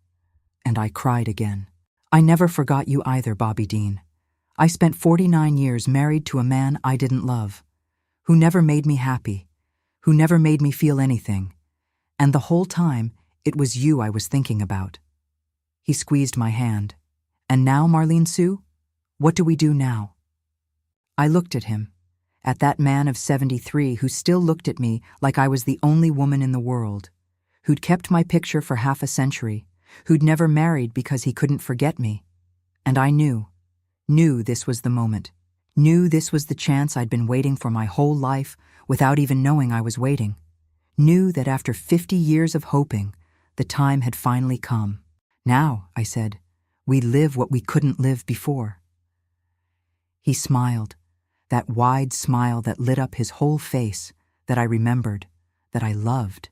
And I cried again. I never forgot you either, Bobby Dean. I spent 49 years married to a man I didn't love, who never made me happy, who never made me feel anything. And the whole time, it was you I was thinking about. He squeezed my hand. "And now, Marlene Sue, what do we do now?" I looked at him, at that man of 73 who still looked at me like I was the only woman in the world, who'd kept my picture for half a century, who'd never married because he couldn't forget me. And I knew this was the moment, knew this was the chance I'd been waiting for my whole life without even knowing I was waiting, knew that after 50 years of hoping, the time had finally come. "Now," I said, "we live what we couldn't live before." He smiled, that wide smile that lit up his whole face, that I remembered, that I loved,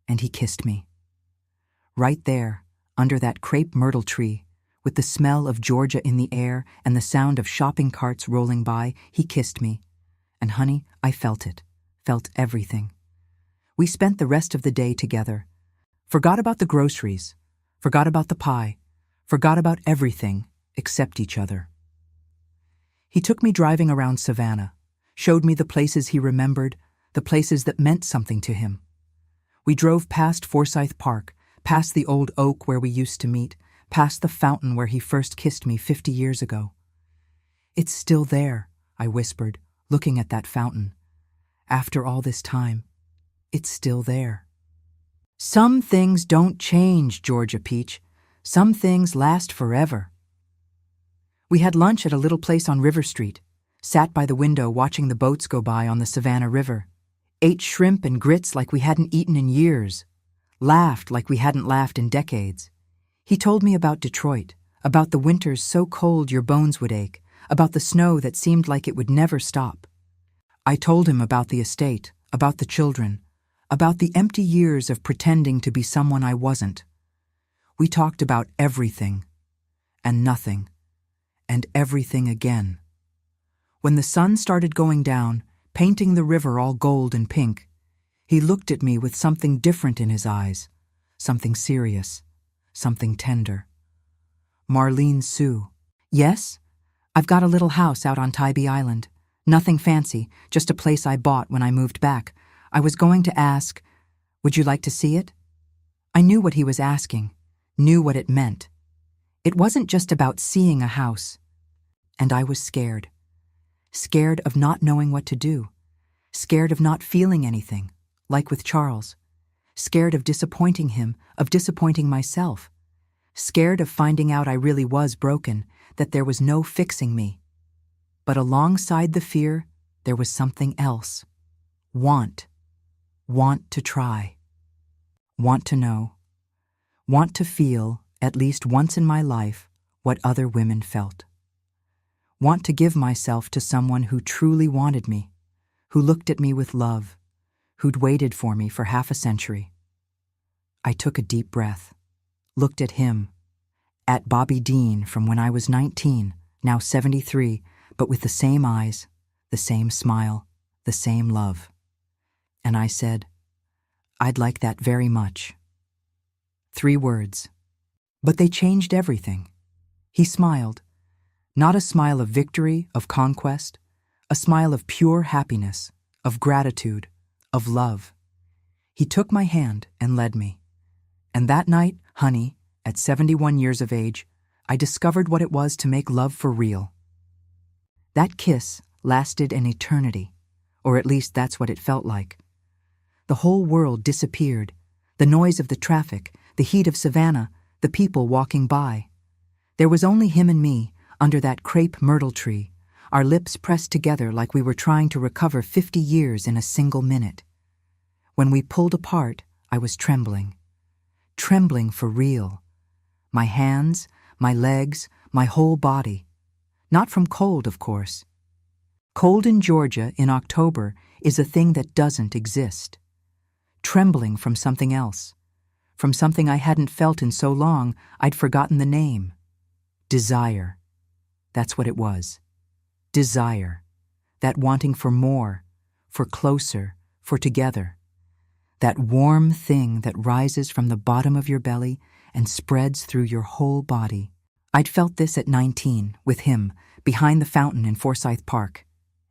and he kissed me. Right there, under that crepe myrtle tree, with the smell of Georgia in the air and the sound of shopping carts rolling by, he kissed me. And honey, I felt it, felt everything. We spent the rest of the day together. Forgot about the groceries, forgot about the pie, forgot about everything except each other. He took me driving around Savannah, showed me the places he remembered, the places that meant something to him. We drove past Forsyth Park, past the old oak where we used to meet, past the fountain where he first kissed me 50 years ago. "It's still there," I whispered, looking at that fountain. "After all this time, it's still there." Some things don't change, Georgia Peach. Some things last forever. We had lunch at a little place on River Street, sat by the window watching the boats go by on the Savannah River, ate shrimp and grits like we hadn't eaten in years, laughed like we hadn't laughed in decades. He told me about Detroit, about the winters so cold your bones would ache, about the snow that seemed like it would never stop. I told him about the estate, about the children, about the empty years of pretending to be someone I wasn't. We talked about everything, and nothing, and everything again. When the sun started going down, painting the river all gold and pink, he looked at me with something different in his eyes, something serious, something tender. "Marlene Sue." "Yes? I've got a little house out on Tybee Island. Nothing fancy, just a place I bought when I moved back. I was going to ask, would you like to see it?" I knew what he was asking, knew what it meant. It wasn't just about seeing a house. And I was scared. Scared of not knowing what to do. Scared of not feeling anything, like with Charles. Scared of disappointing him, of disappointing myself. Scared of finding out I really was broken, that there was no fixing me. But alongside the fear, there was something else. Want. Want to try. Want to know. Want to feel, at least once in my life, what other women felt. Want to give myself to someone who truly wanted me, who looked at me with love, who'd waited for me for half a century. I took a deep breath, looked at him, at Bobby Dean from when I was 19, now 73, but with the same eyes, the same smile, the same love. And I said, "I'd like that very much." 3 words. But they changed everything. He smiled. Not a smile of victory, of conquest, a smile of pure happiness, of gratitude, of love. He took my hand and led me. And that night, honey, at 71 years of age, I discovered what it was to make love for real. That kiss lasted an eternity, or at least that's what it felt like. The whole world disappeared, the noise of the traffic, the heat of Savannah, the people walking by. There was only him and me, under that crepe myrtle tree, our lips pressed together like we were trying to recover 50 years in a single minute. When we pulled apart, I was trembling. Trembling for real. My hands, my legs, my whole body. Not from cold, of course. Cold in Georgia in October is a thing that doesn't exist. Trembling from something else. From something I hadn't felt in so long, I'd forgotten the name. Desire. That's what it was. Desire. That wanting for more, for closer, for together. That warm thing that rises from the bottom of your belly and spreads through your whole body. I'd felt this at 19, with him, behind the fountain in Forsyth Park,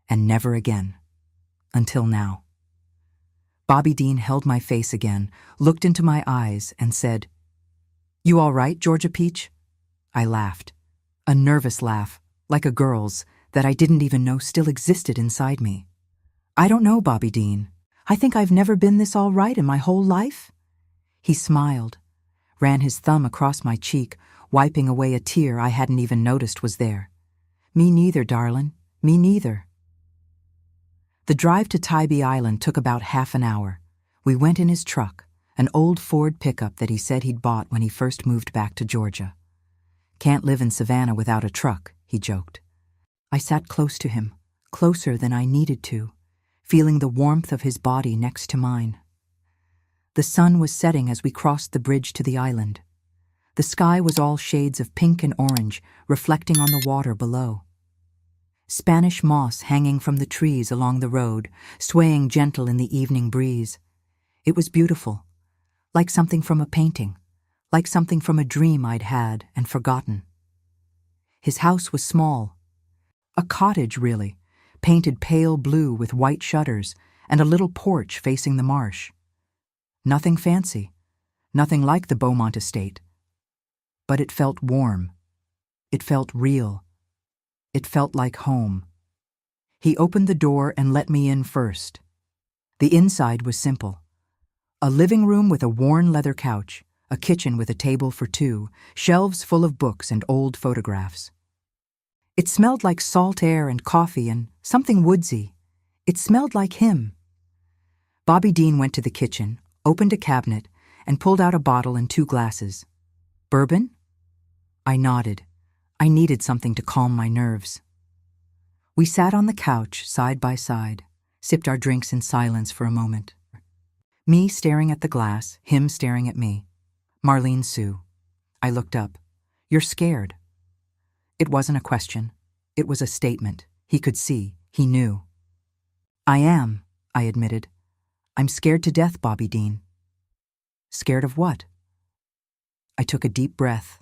and never again. Until now. Bobby Dean held my face again, looked into my eyes, and said, "You all right, Georgia Peach?" I laughed. A nervous laugh, like a girl's, that I didn't even know still existed inside me. "I don't know, Bobby Dean. I think I've never been this all right in my whole life." He smiled, ran his thumb across my cheek, wiping away a tear I hadn't even noticed was there. "Me neither, darlin', me neither." The drive to Tybee Island took about half an hour. We went in his truck, an old Ford pickup that he said he'd bought when he first moved back to Georgia. "Can't live in Savannah without a truck," he joked. I sat close to him, closer than I needed to, feeling the warmth of his body next to mine. The sun was setting as we crossed the bridge to the island. The sky was all shades of pink and orange, reflecting on the water below. Spanish moss hanging from the trees along the road, swaying gentle in the evening breeze. It was beautiful, like something from a painting, like something from a dream I'd had and forgotten. His house was small. A cottage, really, painted pale blue with white shutters and a little porch facing the marsh. Nothing fancy, nothing like the Beaumont estate. But it felt warm. It felt real. It felt like home. He opened the door and let me in first. The inside was simple. A living room with a worn leather couch, a kitchen with a table for two, shelves full of books and old photographs. It smelled like salt air and coffee and something woodsy. It smelled like him. Bobby Dean went to the kitchen, opened a cabinet, and pulled out a bottle and 2 glasses. Bourbon? I nodded. I needed something to calm my nerves. We sat on the couch, side by side, sipped our drinks in silence for a moment. Me staring at the glass, him staring at me. Marlene Sue. I looked up. You're scared. It wasn't a question. It was a statement. He could see. He knew. I am, I admitted. I'm scared to death, Bobby Dean. Scared of what? I took a deep breath,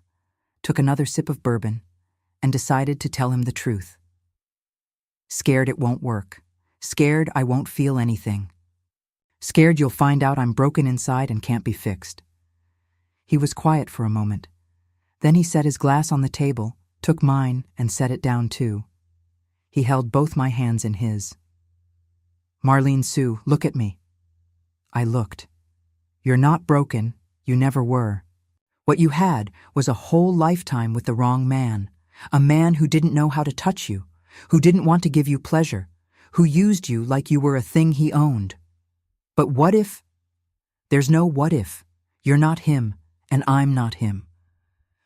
took another sip of bourbon, and decided to tell him the truth. Scared it won't work. Scared I won't feel anything. Scared you'll find out I'm broken inside and can't be fixed. He was quiet for a moment. Then he set his glass on the table, took mine, and set it down too. He held both my hands in his. Marlene Sue, look at me. I looked. You're not broken. You never were. What you had was a whole lifetime with the wrong man, a man who didn't know how to touch you, who didn't want to give you pleasure, who used you like you were a thing he owned. But what if? There's no what if. You're not him, and I'm not him.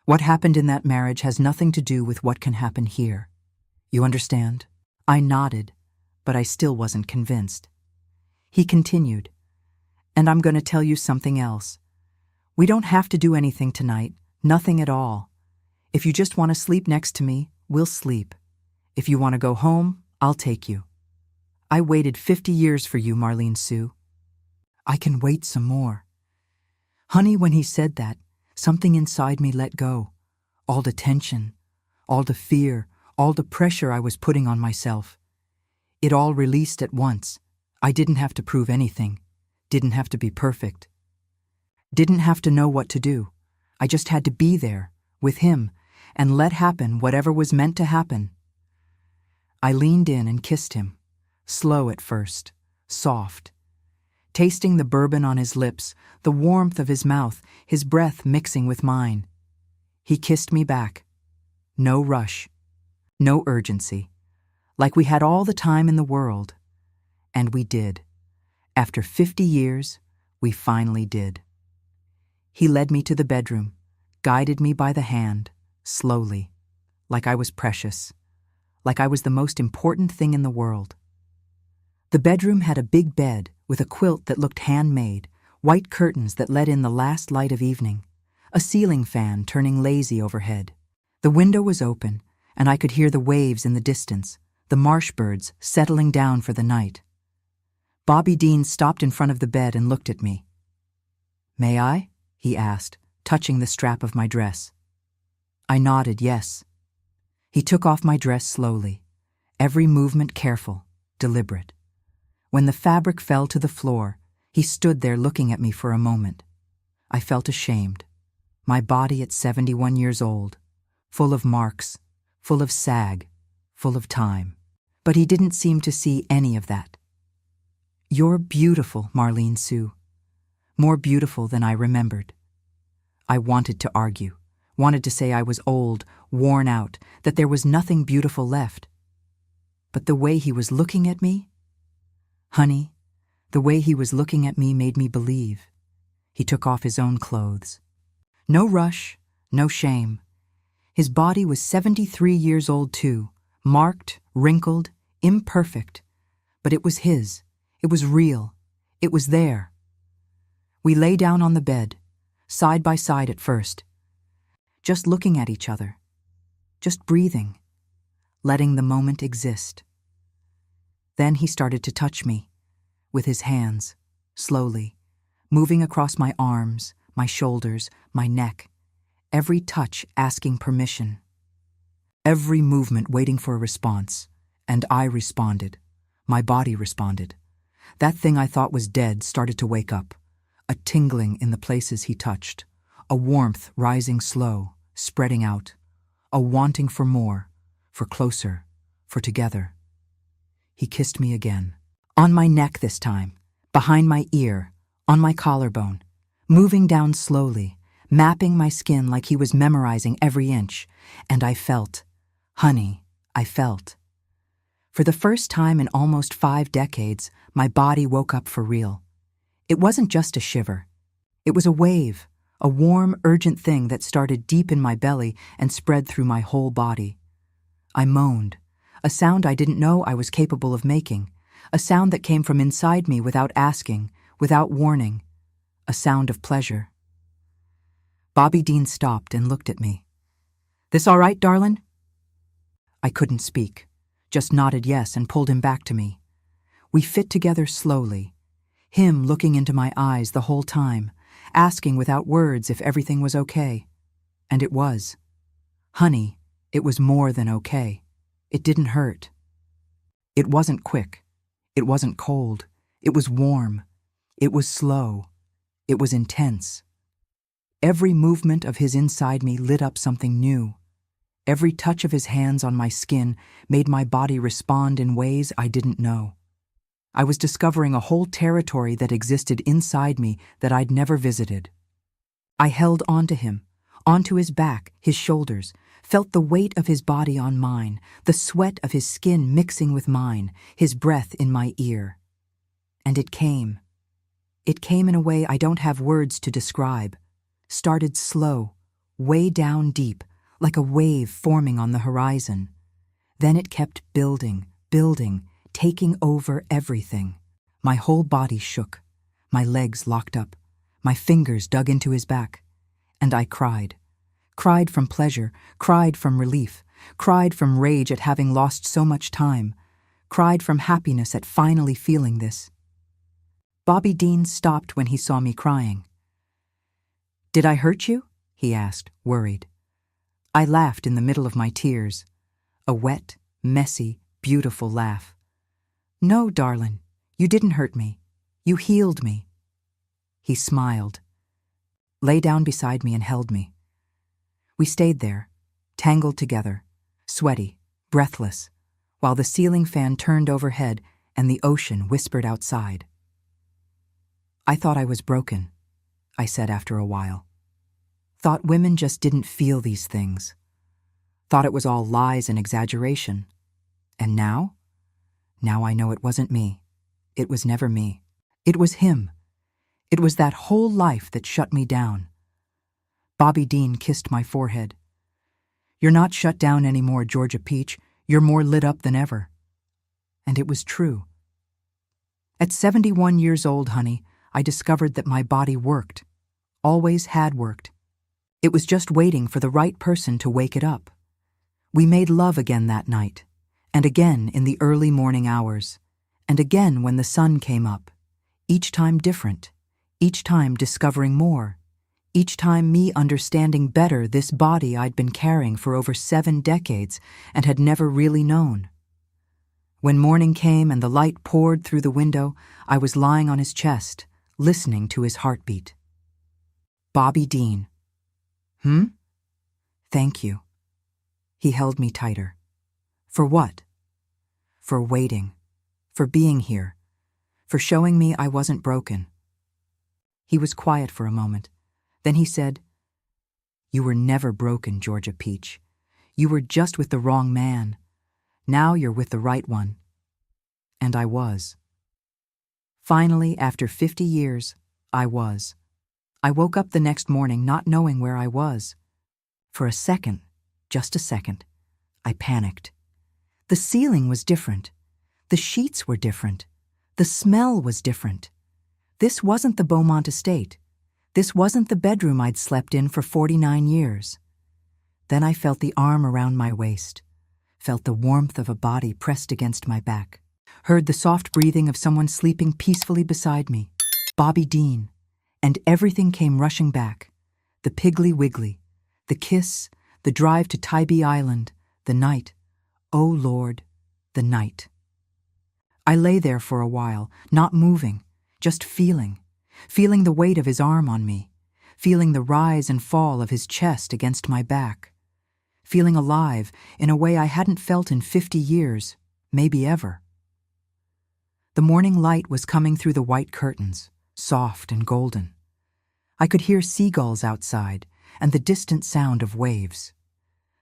What happened in that marriage has nothing to do with what can happen here. You understand? I nodded, but I still wasn't convinced. He continued, and I'm going to tell you something else. We don't have to do anything tonight, nothing at all. If you just want to sleep next to me, we'll sleep. If you want to go home, I'll take you. I waited 50 years for you, Marlene Sue. I can wait some more. Honey, when he said that, something inside me let go. All the tension, all the fear, all the pressure I was putting on myself. It all released at once. I didn't have to prove anything. Didn't have to be perfect. Didn't have to know what to do. I just had to be there, with him, and let happen whatever was meant to happen. I leaned in and kissed him, slow at first, soft, tasting the bourbon on his lips, the warmth of his mouth, his breath mixing with mine. He kissed me back. No rush, no urgency, like we had all the time in the world. And we did. After 50 years, we finally did. He led me to the bedroom, guided me by the hand, slowly, like I was precious, like I was the most important thing in the world. The bedroom had a big bed with a quilt that looked handmade, white curtains that let in the last light of evening, a ceiling fan turning lazy overhead. The window was open, and I could hear the waves in the distance, the marsh birds settling down for the night. Bobby Dean stopped in front of the bed and looked at me. May I? He asked, touching the strap of my dress. I nodded yes. He took off my dress slowly, every movement careful, deliberate. When the fabric fell to the floor, he stood there looking at me for a moment. I felt ashamed. My body at 71 years old, full of marks, full of sag, full of time. But he didn't seem to see any of that. You're beautiful, Marlene Sue. More beautiful than I remembered. I wanted to argue, wanted to say I was old, worn out, that there was nothing beautiful left. But the way he was looking at me, honey, the way he was looking at me made me believe. He took off his own clothes. No rush, no shame. His body was 73 years old too, marked, wrinkled, imperfect, but it was his. It was real. It was there. We lay down on the bed, side by side at first, just looking at each other, just breathing, letting the moment exist. Then he started to touch me, with his hands, slowly, moving across my arms, my shoulders, my neck, every touch asking permission. Every movement waiting for a response, and I responded. My body responded. That thing I thought was dead started to wake up, a tingling in the places he touched, a warmth rising slow, spreading out, a wanting for more, for closer, for together. He kissed me again, on my neck this time, behind my ear, on my collarbone, moving down slowly, mapping my skin like he was memorizing every inch, and I felt. Honey, I felt. For the first time in almost 5 decades, my body woke up for real. It wasn't just a shiver. It was a wave, a warm, urgent thing that started deep in my belly and spread through my whole body. I moaned, a sound I didn't know I was capable of making, a sound that came from inside me without asking, without warning, a sound of pleasure. Bobby Dean stopped and looked at me. "This all right, darlin'?" I couldn't speak, just nodded yes and pulled him back to me. We fit together slowly, him looking into my eyes the whole time, asking without words if everything was okay. And it was. Honey, it was more than okay. It didn't hurt. It wasn't quick. It wasn't cold. It was warm. It was slow. It was intense. Every movement of his inside me lit up something new. Every touch of his hands on my skin made my body respond in ways I didn't know. I was discovering a whole territory that existed inside me that I'd never visited. I held onto him, onto his back, his shoulders, felt the weight of his body on mine, the sweat of his skin mixing with mine, his breath in my ear. And it came. It came in a way I don't have words to describe. Started slow, way down deep, like a wave forming on the horizon. Then it kept building, taking over everything. My whole body shook, my legs locked up, my fingers dug into his back, and I cried. Cried from pleasure, cried from relief, cried from rage at having lost so much time, cried from happiness at finally feeling this. Bobby Dean stopped when he saw me crying. "Did I hurt you?" he asked, worried. I laughed in the middle of my tears, a wet, messy, beautiful laugh. "No, darlin', you didn't hurt me. You healed me." He smiled, lay down beside me and held me. We stayed there, tangled together, sweaty, breathless, while the ceiling fan turned overhead and the ocean whispered outside. "I thought I was broken," I said after a while. Thought women just didn't feel these things. Thought it was all lies and exaggeration. And now? Now I know it wasn't me. It was never me. It was him. It was that whole life that shut me down. Bobby Dean kissed my forehead. "You're not shut down anymore, Georgia Peach. You're more lit up than ever." And it was true. At 71 years old, honey, I discovered that my body worked. Always had worked. It was just waiting for the right person to wake it up. We made love again that night, and again in the early morning hours, and again when the sun came up, each time different, each time discovering more, each time me understanding better this body I'd been carrying for over 7 decades and had never really known. When morning came and the light poured through the window, I was lying on his chest, listening to his heartbeat. Bobby Dean. Thank you. He held me tighter. For what? For waiting. For being here. For showing me I wasn't broken. He was quiet for a moment. Then he said, "You were never broken, Georgia Peach. You were just with the wrong man. Now you're with the right one." And I was. Finally, after 50 years, I was. I woke up the next morning not knowing where I was. For a second, just a second, I panicked. The ceiling was different. The sheets were different. The smell was different. This wasn't the Beaumont estate. This wasn't the bedroom I'd slept in for 49 years. Then I felt the arm around my waist, felt the warmth of a body pressed against my back, heard the soft breathing of someone sleeping peacefully beside me. Bobby Dean. And everything came rushing back. The Piggly Wiggly, the kiss, the drive to Tybee Island, the night. Oh Lord, the night. I lay there for a while, not moving, just feeling the weight of his arm on me, feeling the rise and fall of his chest against my back, feeling alive in a way I hadn't felt in 50 years, maybe ever. The morning light was coming through the white curtains, soft and golden. I could hear seagulls outside and the distant sound of waves.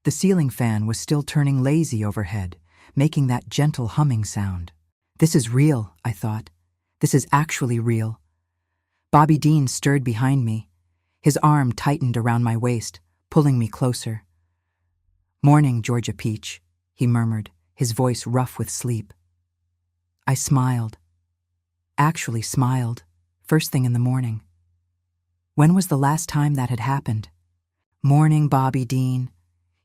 The ceiling fan was still turning lazy overhead, making that gentle humming sound. This is real, I thought. This is actually real. Bobby Dean stirred behind me. His arm tightened around my waist, pulling me closer. "Morning, Georgia Peach," he murmured, his voice rough with sleep. I smiled. Actually smiled, first thing in the morning. When was the last time that had happened? "Morning, Bobby Dean."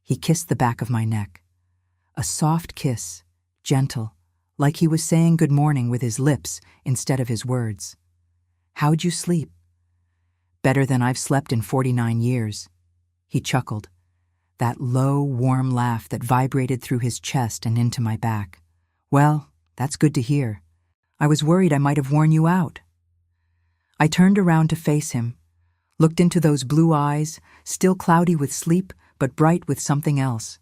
He kissed the back of my neck. A soft kiss, gentle, like he was saying good morning with his lips instead of his words. "How'd you sleep?" "Better than I've slept in 49 years. He chuckled, that low, warm laugh that vibrated through his chest and into my back. "Well, that's good to hear. I was worried I might have worn you out." I turned around to face him, looked into those blue eyes, still cloudy with sleep but bright with something else.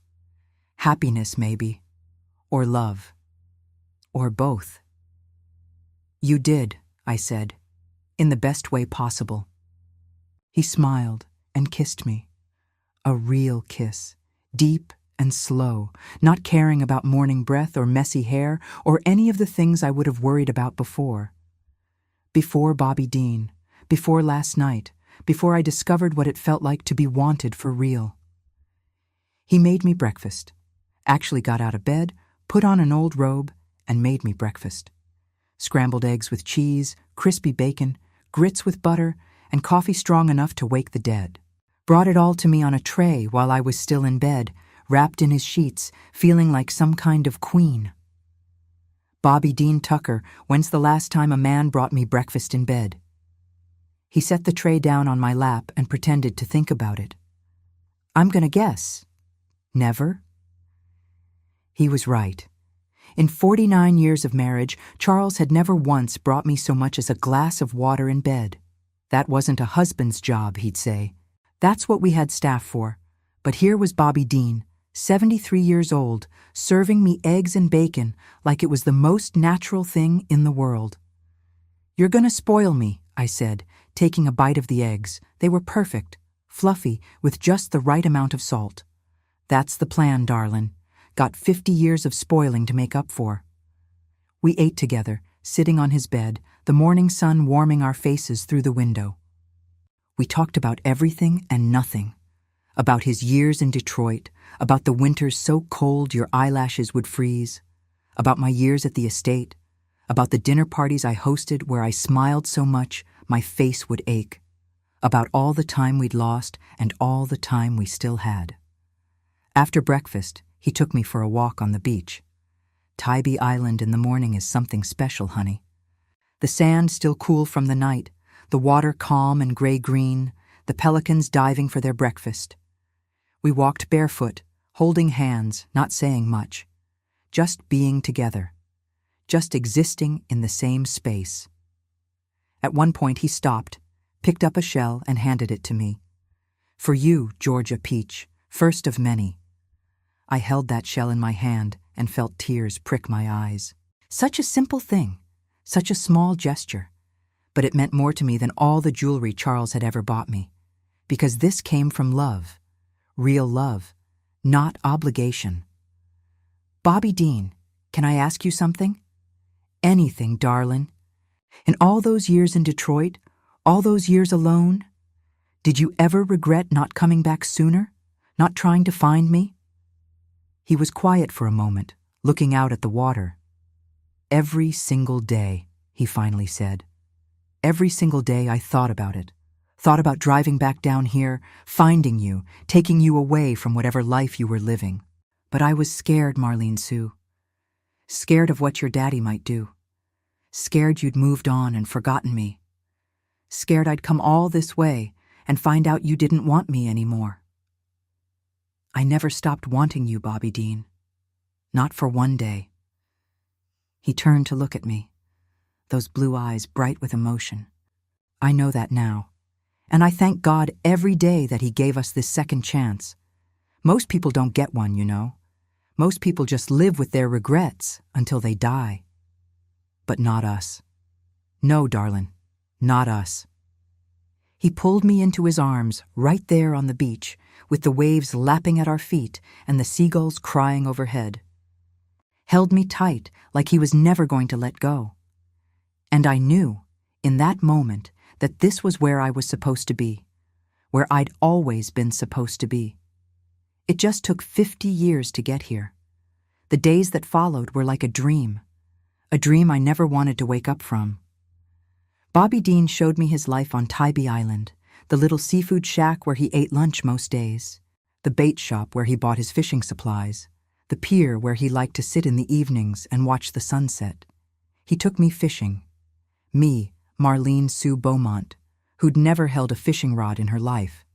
Happiness, maybe. Or love. Or both. "You did," I said, in the best way possible. He smiled and kissed me. A real kiss, deep and slow, not caring about morning breath or messy hair or any of the things I would have worried about before. Before Bobby Dean, before last night, before I discovered what it felt like to be wanted for real. He made me breakfast, actually got out of bed, put on an old robe, and made me breakfast. Scrambled eggs with cheese, crispy bacon, grits with butter, and coffee strong enough to wake the dead. Brought it all to me on a tray while I was still in bed, wrapped in his sheets, feeling like some kind of queen. Bobby Dean Tucker, when's the last time a man brought me breakfast in bed? He set the tray down on my lap and pretended to think about it. "I'm gonna guess. Never?" He was right. In 49 years of marriage, Charles had never once brought me so much as a glass of water in bed. That wasn't a husband's job, he'd say. That's what we had staff for. But here was Bobby Dean, 73 years old, serving me eggs and bacon like it was the most natural thing in the world. "You're gonna spoil me," I said, taking a bite of the eggs. They were perfect, fluffy, with just the right amount of salt. "That's the plan, darlin'. Got 50 years of spoiling to make up for." We ate together, sitting on his bed, the morning sun warming our faces through the window. We talked about everything and nothing. About his years in Detroit, about the winters so cold your eyelashes would freeze, about my years at the estate, about the dinner parties I hosted where I smiled so much my face would ache, about all the time we'd lost and all the time we still had. After breakfast, he took me for a walk on the beach. Tybee Island in the morning is something special, honey. The sand still cool from the night, the water calm and gray-green, the pelicans diving for their breakfast. We walked barefoot, holding hands, not saying much. Just being together. Just existing in the same space. At one point he stopped, picked up a shell and handed it to me. "For you, Georgia Peach, first of many." I held that shell in my hand and felt tears prick my eyes. Such a simple thing, such a small gesture, but it meant more to me than all the jewelry Charles had ever bought me, because this came from love, real love, not obligation. "Bobby Dean, can I ask you something?" "Anything, darlin'. In all those years in Detroit, all those years alone, did you ever regret not coming back sooner, not trying to find me?" He was quiet for a moment, looking out at the water. "Every single day," he finally said. "Every single day I thought about it. Thought about driving back down here, finding you, taking you away from whatever life you were living. But I was scared, Marlene Sue. Scared of what your daddy might do. Scared you'd moved on and forgotten me. Scared I'd come all this way and find out you didn't want me anymore. I never stopped wanting you, Bobby Dean. Not for one day." He turned to look at me, those blue eyes bright with emotion. I know that now, and I thank God every day that he gave us this second chance. Most people don't get one, you know. Most people just live with their regrets until they die. But not us. No, darling, not us. He pulled me into his arms right there on the beach, with the waves lapping at our feet and the seagulls crying overhead. Held me tight like he was never going to let go. And I knew, in that moment, that this was where I was supposed to be, where I'd always been supposed to be. It just took 50 years to get here. The days that followed were like a dream I never wanted to wake up from. Bobby Dean showed me his life on Tybee Island, the little seafood shack where he ate lunch most days, the bait shop where he bought his fishing supplies, the pier where he liked to sit in the evenings and watch the sunset. He took me fishing. Me, Marlene Sue Beaumont, who'd never held a fishing rod in her life.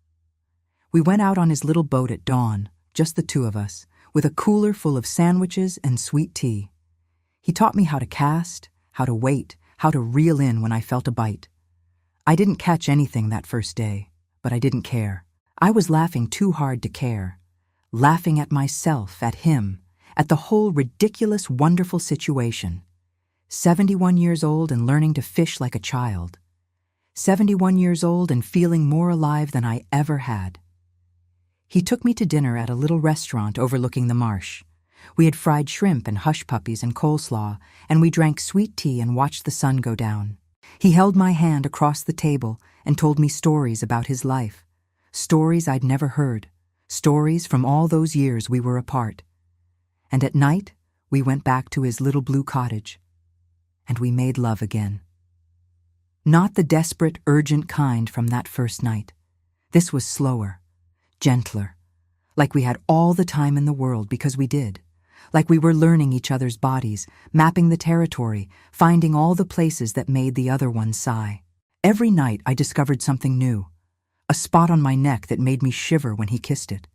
We went out on his little boat at dawn, just the two of us, with a cooler full of sandwiches and sweet tea. He taught me how to cast, how to wait, how to reel in when I felt a bite. I didn't catch anything that first day, but I didn't care. I was laughing too hard to care. Laughing at myself, at him, at the whole ridiculous, wonderful situation. 71 years old and learning to fish like a child. 71 years old and feeling more alive than I ever had. He took me to dinner at a little restaurant overlooking the marsh. We had fried shrimp and hush puppies and coleslaw, and we drank sweet tea and watched the sun go down. He held my hand across the table and told me stories about his life. Stories I'd never heard. Stories from all those years we were apart. And at night, we went back to his little blue cottage. And we made love again. Not the desperate, urgent kind from that first night. This was slower, gentler, like we had all the time in the world because we did. Like we were learning each other's bodies, mapping the territory, finding all the places that made the other one sigh. Every night I discovered something new. A spot on my neck that made me shiver when he kissed it.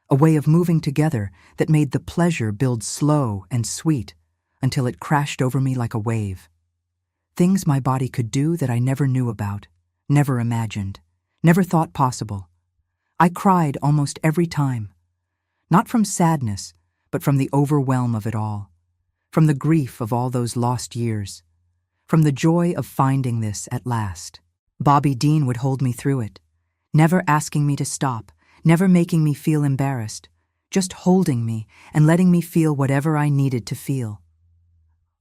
A way of moving together that made the pleasure build slow and sweet until it crashed over me like a wave. Things my body could do that I never knew about, never imagined, never thought possible. I cried almost every time. Not from sadness, but from the overwhelm of it all, from the grief of all those lost years, from the joy of finding this at last. Bobby Dean would hold me through it, never asking me to stop, never making me feel embarrassed, just holding me and letting me feel whatever I needed to feel.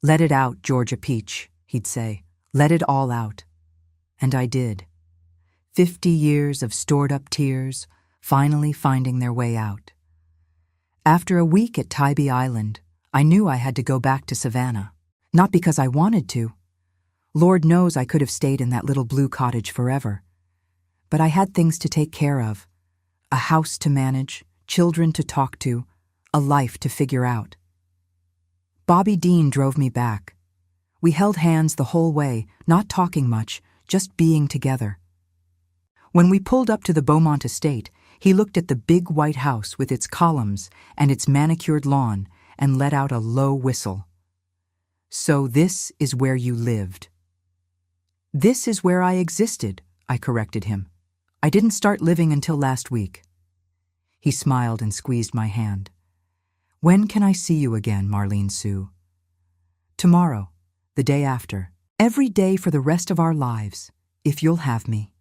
"Let it out, Georgia Peach," he'd say. "Let it all out." And I did. 50 years of stored-up tears finally finding their way out. After a week at Tybee Island, I knew I had to go back to Savannah. Not because I wanted to. Lord knows I could have stayed in that little blue cottage forever. But I had things to take care of. A house to manage, children to talk to, a life to figure out. Bobby Dean drove me back. We held hands the whole way, not talking much, just being together. When we pulled up to the Beaumont estate, he looked at the big white house with its columns and its manicured lawn and let out a low whistle. "So this is where you lived." "This is where I existed," I corrected him. "I didn't start living until last week." He smiled and squeezed my hand. "When can I see you again, Marlene Sue?" "Tomorrow, the day after, every day for the rest of our lives, if you'll have me."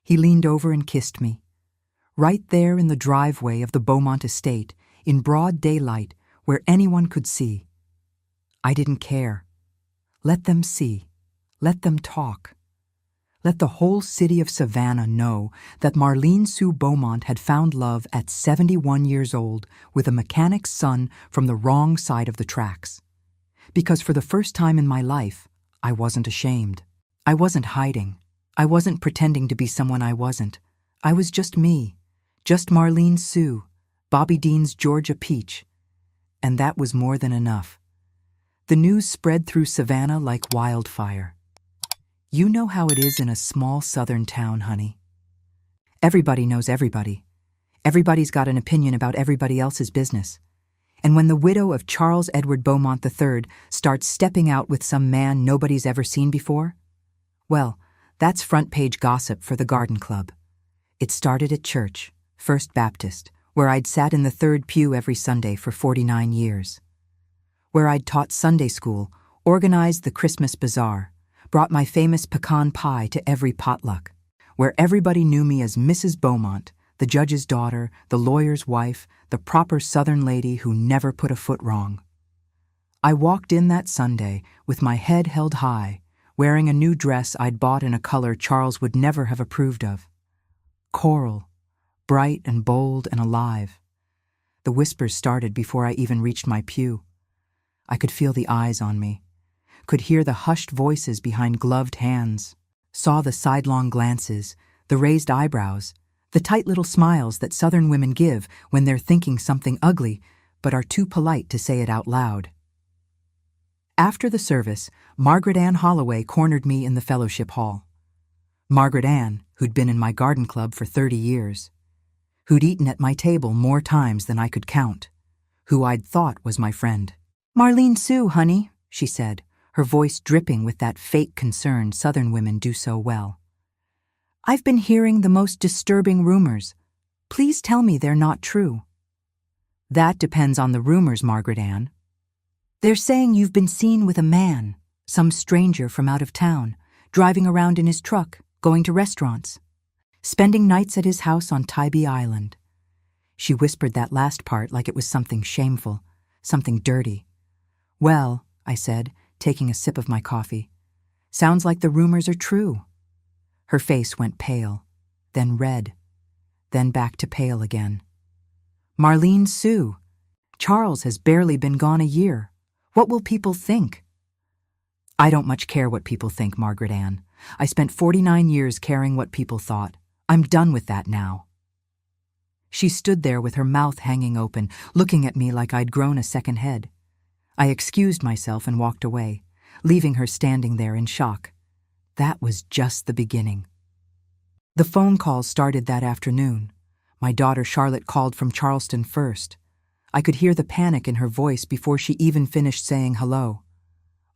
He leaned over and kissed me. Right there in the driveway of the Beaumont estate, in broad daylight, where anyone could see. I didn't care. Let them see. Let them talk. Let the whole city of Savannah know that Marlene Sue Beaumont had found love at 71 years old with a mechanic's son from the wrong side of the tracks. Because for the first time in my life, I wasn't ashamed. I wasn't hiding. I wasn't pretending to be someone I wasn't. I was just me. Just Marlene Sue, Bobby Dean's Georgia Peach. And that was more than enough. The news spread through Savannah like wildfire. You know how it is in a small southern town, honey. Everybody knows everybody. Everybody's got an opinion about everybody else's business. And when the widow of Charles Edward Beaumont III starts stepping out with some man nobody's ever seen before, well, that's front-page gossip for the Garden Club. It started at church, First Baptist, where I'd sat in the third pew every Sunday for 49 years. Where I'd taught Sunday school, organized the Christmas bazaar, brought my famous pecan pie to every potluck, where everybody knew me as Mrs. Beaumont, the judge's daughter, the lawyer's wife, the proper Southern lady who never put a foot wrong. I walked in that Sunday with my head held high, wearing a new dress I'd bought in a color Charles would never have approved of. Coral, bright and bold and alive. The whispers started before I even reached my pew. I could feel the eyes on me, could hear the hushed voices behind gloved hands, saw the sidelong glances, the raised eyebrows, the tight little smiles that Southern women give when they're thinking something ugly but are too polite to say it out loud. After the service, Margaret Ann Holloway cornered me in the fellowship hall. Margaret Ann, who'd been in my garden club for 30 years, who'd eaten at my table more times than I could count, who I'd thought was my friend. "Marlene Sue, honey," she said, her voice dripping with that fake concern Southern women do so well. "I've been hearing the most disturbing rumors. Please tell me they're not true." "That depends on the rumors, Margaret Ann. They're saying you've been seen with a man, some stranger from out of town, driving around in his truck, going to restaurants, spending nights at his house on Tybee Island." She whispered that last part like it was something shameful, something dirty. "Well," I said, taking a sip of my coffee, "sounds like the rumors are true." Her face went pale, then red, then back to pale again. "Marlene Sue, Charles has barely been gone a year. What will people think?" "I don't much care what people think, Margaret Ann. I spent 49 years caring what people thought. I'm done with that now." She stood there with her mouth hanging open, looking at me like I'd grown a second head. I excused myself and walked away, leaving her standing there in shock. That was just the beginning. The phone calls started that afternoon. My daughter Charlotte called from Charleston first. I could hear the panic in her voice before she even finished saying hello.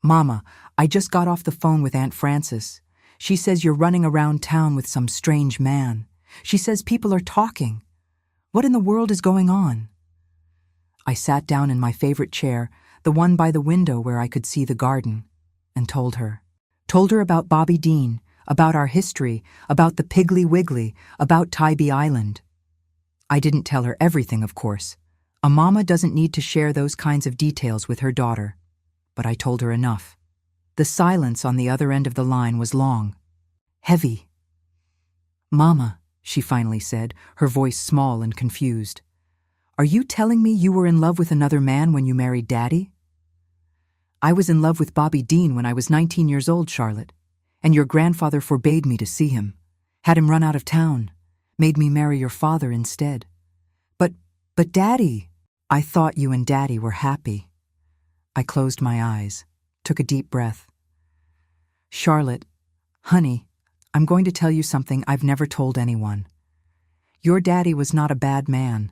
"Mama, I just got off the phone with Aunt Frances. She says you're running around town with some strange man. She says people are talking. What in the world is going on?" I sat down in my favorite chair, the one by the window where I could see the garden, and told her. Told her about Bobby Dean, about our history, about the Piggly Wiggly, about Tybee Island. I didn't tell her everything, of course. A mama doesn't need to share those kinds of details with her daughter. But I told her enough. The silence on the other end of the line was long, heavy. "Mama," she finally said, her voice small and confused, "are you telling me you were in love with another man when you married Daddy?" "I was in love with Bobby Dean when I was 19 years old, Charlotte, and your grandfather forbade me to see him, had him run out of town, made me marry your father instead." But Daddy, I thought you and Daddy were happy." I closed my eyes, took a deep breath. "Charlotte, honey, I'm going to tell you something I've never told anyone. Your Daddy was not a bad man,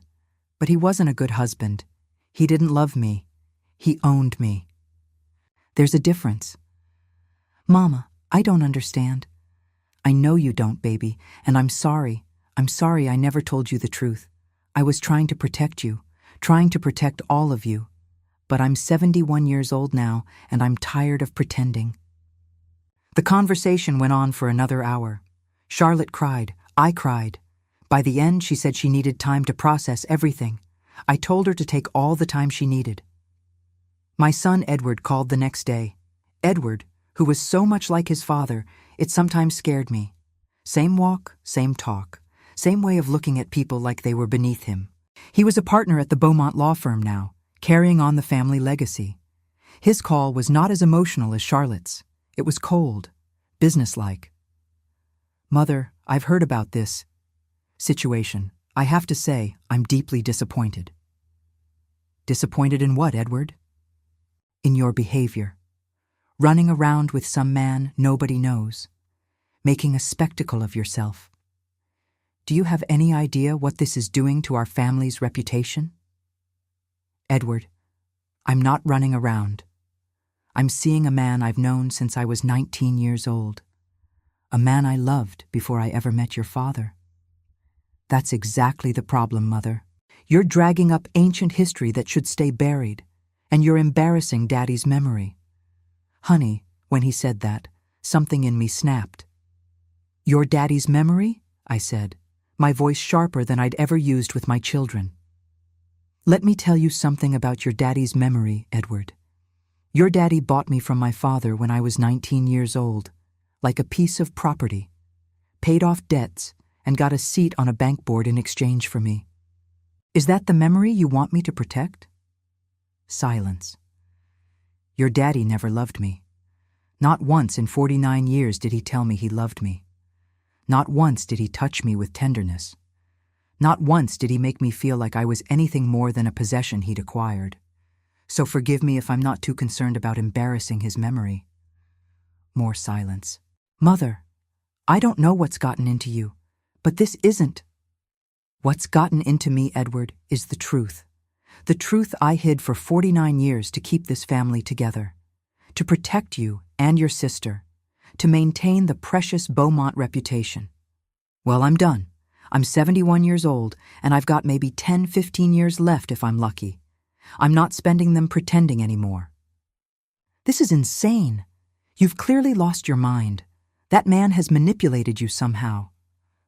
but he wasn't a good husband. He didn't love me. He owned me. There's a difference." "Mama, I don't understand." "I know you don't, baby, and I'm sorry. I'm sorry I never told you the truth. I was trying to protect you, trying to protect all of you. But I'm 71 years old now, and I'm tired of pretending." The conversation went on for another hour. Charlotte cried. I cried. By the end, she said she needed time to process everything. I told her to take all the time she needed. My son Edward called the next day. Edward, who was so much like his father, it sometimes scared me. Same walk, same talk, same way of looking at people like they were beneath him. He was a partner at the Beaumont law firm now, carrying on the family legacy. His call was not as emotional as Charlotte's. It was cold, businesslike. "Mother, I've heard about this situation. I have to say, I'm deeply disappointed." "Disappointed in what, Edward?" "In your behavior. Running around with some man nobody knows. Making a spectacle of yourself. Do you have any idea what this is doing to our family's reputation?" "Edward, I'm not running around. I'm seeing a man I've known since I was 19 years old. A man I loved before I ever met your father." "That's exactly the problem, Mother. You're dragging up ancient history that should stay buried, and you're embarrassing Daddy's memory." "Honey," when he said that, something in me snapped. "Your daddy's memory?" I said, my voice sharper than I'd ever used with my children. "Let me tell you something about your daddy's memory, Edward. Your daddy bought me from my father when I was 19 years old, like a piece of property, paid off debts, and got a seat on a bank board in exchange for me. Is that the memory you want me to protect?" Silence. "Your daddy never loved me. Not once in 49 years did he tell me he loved me. Not once did he touch me with tenderness. Not once did he make me feel like I was anything more than a possession he'd acquired. So forgive me if I'm not too concerned about embarrassing his memory." More silence. "Mother, I don't know what's gotten into you, but this isn't." "What's gotten into me, Edward, is the truth. The truth I hid for 49 years to keep this family together, to protect you and your sister, to maintain the precious Beaumont reputation. Well, I'm done. I'm 71 years old, and I've got maybe 10, 15 years left if I'm lucky. I'm not spending them pretending anymore." "This is insane. You've clearly lost your mind. That man has manipulated you somehow.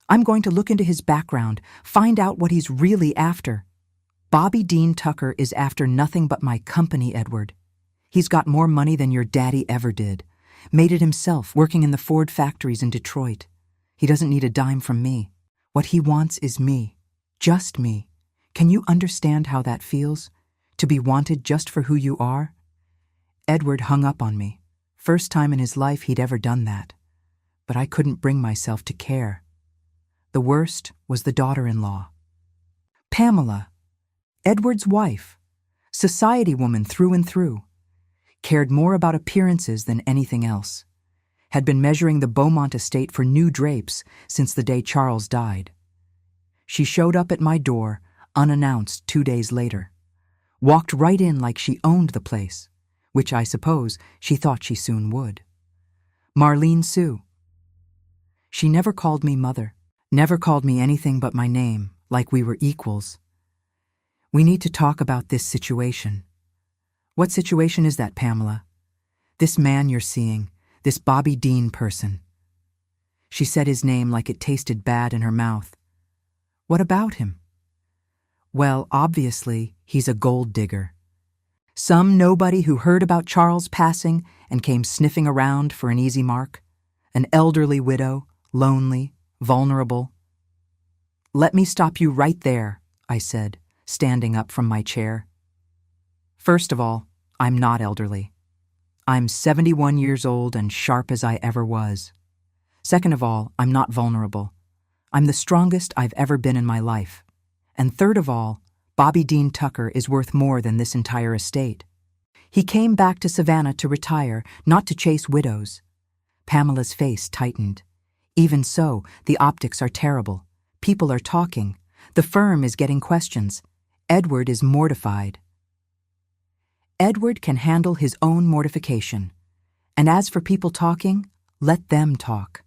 I'm going to look into his background, find out what he's really after. Bobby Dean Tucker is after nothing but my company, Edward. He's got more money than your daddy ever did. Made it himself, working in the Ford factories in Detroit. He doesn't need a dime from me. What he wants is me. Just me. Can you understand how that feels? To be wanted just for who you are?" Edward hung up on me. First time in his life he'd ever done that. But I couldn't bring myself to care. The worst was the daughter-in-law. Pamela, Edward's wife, society woman through and through, cared more about appearances than anything else, had been measuring the Beaumont estate for new drapes since the day Charles died. She showed up at my door, unannounced 2 days later, walked right in like she owned the place, which I suppose she thought she soon would. Marlene Sue. She never called me mother, never called me anything but my name, like we were equals. "We need to talk about this situation." "What situation is that, Pamela?" "This man you're seeing, this Bobby Dean person." She said his name like it tasted bad in her mouth. "What about him?" "Well, obviously, he's a gold digger. Some nobody who heard about Charles' passing and came sniffing around for an easy mark. An elderly widow, lonely, vulnerable." "Let me stop you right there," I said, standing up from my chair. "First of all, I'm not elderly. I'm 71 years old and sharp as I ever was. Second of all, I'm not vulnerable. I'm the strongest I've ever been in my life. And third of all, Bobby Dean Tucker is worth more than this entire estate. He came back to Savannah to retire, not to chase widows." Pamela's face tightened. "Even so, the optics are terrible. People are talking. The firm is getting questions. Edward is mortified." "Edward can handle his own mortification. And as for people talking, let them talk."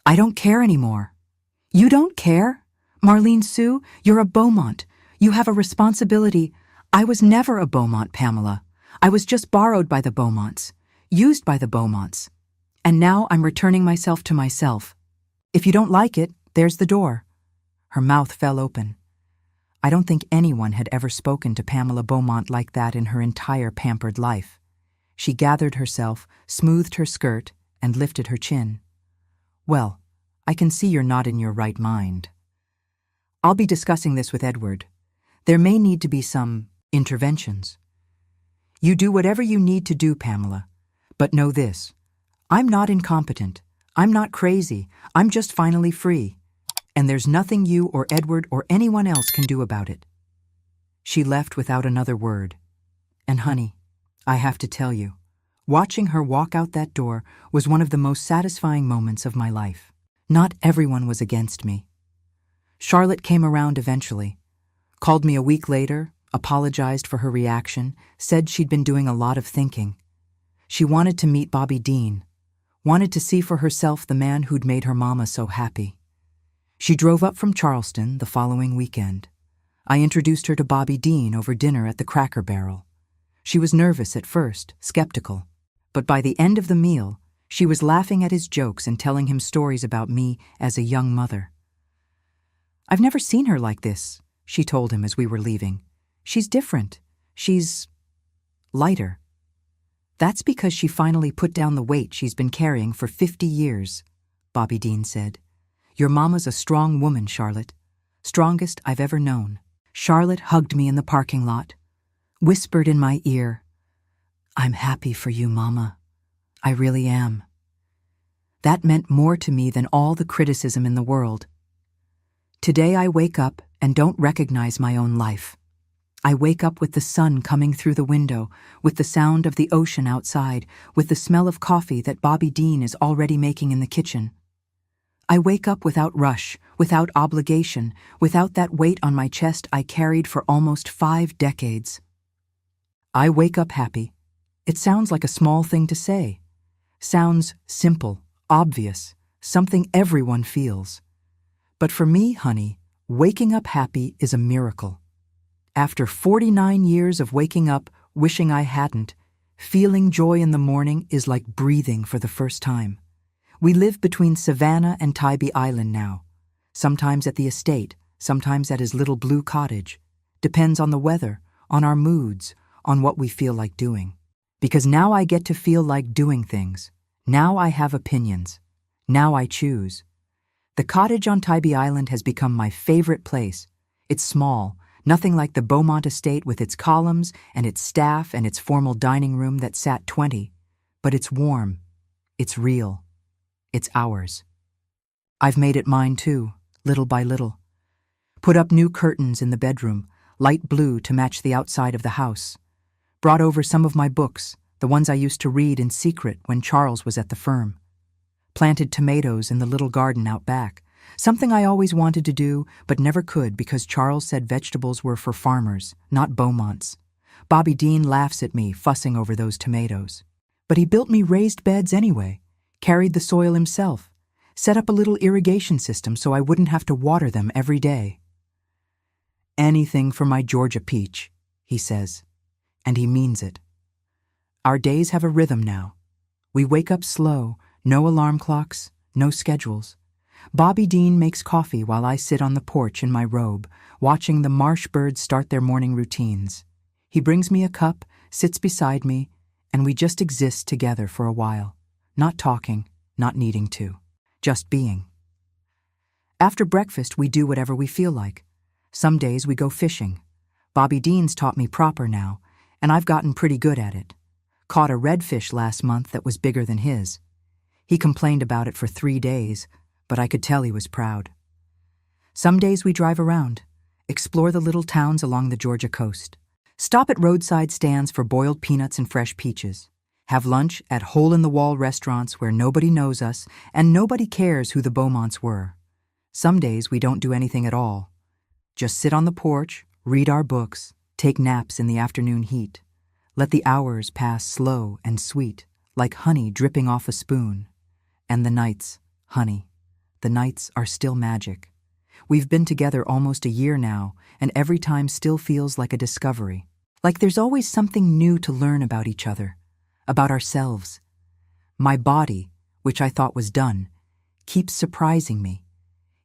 "I don't care anymore." "You don't care? Marlene Sue, you're a Beaumont. You have a responsibility." "I was never a Beaumont, Pamela. I was just borrowed by the Beaumonts, used by the Beaumonts. And now I'm returning myself to myself. If you don't like it, there's the door." Her mouth fell open. I don't think anyone had ever spoken to Pamela Beaumont like that in her entire pampered life. She gathered herself, smoothed her skirt, and lifted her chin. "Well, I can see you're not in your right mind. I'll be discussing this with Edward. There may need to be some interventions. You do whatever you need to do, Pamela. But know this. I'm not incompetent. I'm not crazy. I'm just finally free. And there's nothing you or Edward or anyone else can do about it." She left without another word. And honey, I have to tell you, watching her walk out that door was one of the most satisfying moments of my life. Not everyone was against me. Charlotte came around eventually, called me a week later, apologized for her reaction, said she'd been doing a lot of thinking. She wanted to meet Bobby Dean, wanted to see for herself the man who'd made her mama so happy. She drove up from Charleston the following weekend. I introduced her to Bobby Dean over dinner at the Cracker Barrel. She was nervous at first, skeptical. But by the end of the meal, she was laughing at his jokes and telling him stories about me as a young mother. "I've never seen her like this," she told him as we were leaving. "She's different. She's lighter." "That's because she finally put down the weight she's been carrying for 50 years, Bobby Dean said. "Your mama's a strong woman, Charlotte. Strongest I've ever known." Charlotte hugged me in the parking lot, whispered in my ear, "I'm happy for you, Mama. I really am." That meant more to me than all the criticism in the world. Today I wake up and don't recognize my own life. I wake up with the sun coming through the window, with the sound of the ocean outside, with the smell of coffee that Bobby Dean is already making in the kitchen. I wake up without rush, without obligation, without that weight on my chest I carried for almost 5 decades. I wake up happy. It sounds like a small thing to say. Sounds simple, obvious, something everyone feels. But for me, honey, waking up happy is a miracle. After 49 years of waking up wishing I hadn't, feeling joy in the morning is like breathing for the first time. We live between Savannah and Tybee Island now, sometimes at the estate, sometimes at his little blue cottage. Depends on the weather, on our moods, on what we feel like doing. Because now I get to feel like doing things. Now I have opinions. Now I choose. The cottage on Tybee Island has become my favorite place. It's small, nothing like the Beaumont estate with its columns and its staff and its formal dining room that sat 20. But it's warm. It's real. It's ours. I've made it mine too, little by little. Put up new curtains in the bedroom, light blue to match the outside of the house. Brought over some of my books, the ones I used to read in secret when Charles was at the firm. Planted tomatoes in the little garden out back, something I always wanted to do but never could because Charles said vegetables were for farmers, not Beaumonts. Bobby Dean laughs at me fussing over those tomatoes. But he built me raised beds anyway, carried the soil himself, set up a little irrigation system so I wouldn't have to water them every day. "Anything for my Georgia peach," he says, and he means it. Our days have a rhythm now. We wake up slow, no alarm clocks, no schedules. Bobby Dean makes coffee while I sit on the porch in my robe, watching the marsh birds start their morning routines. He brings me a cup, sits beside me, and we just exist together for a while. Not talking, not needing to, just being. After breakfast, we do whatever we feel like. Some days we go fishing. Bobby Dean's taught me proper now, and I've gotten pretty good at it. Caught a redfish last month that was bigger than his. He complained about it for 3 days, but I could tell he was proud. Some days we drive around, explore the little towns along the Georgia coast, stop at roadside stands for boiled peanuts and fresh peaches, have lunch at hole-in-the-wall restaurants where nobody knows us and nobody cares who the Beaumonts were. Some days we don't do anything at all. Just sit on the porch, read our books, take naps in the afternoon heat. Let the hours pass slow and sweet, like honey dripping off a spoon. And the nights, honey, the nights are still magic. We've been together almost a year now, and every time still feels like a discovery. Like there's always something new to learn about each other, about ourselves. My body, which I thought was done, keeps surprising me,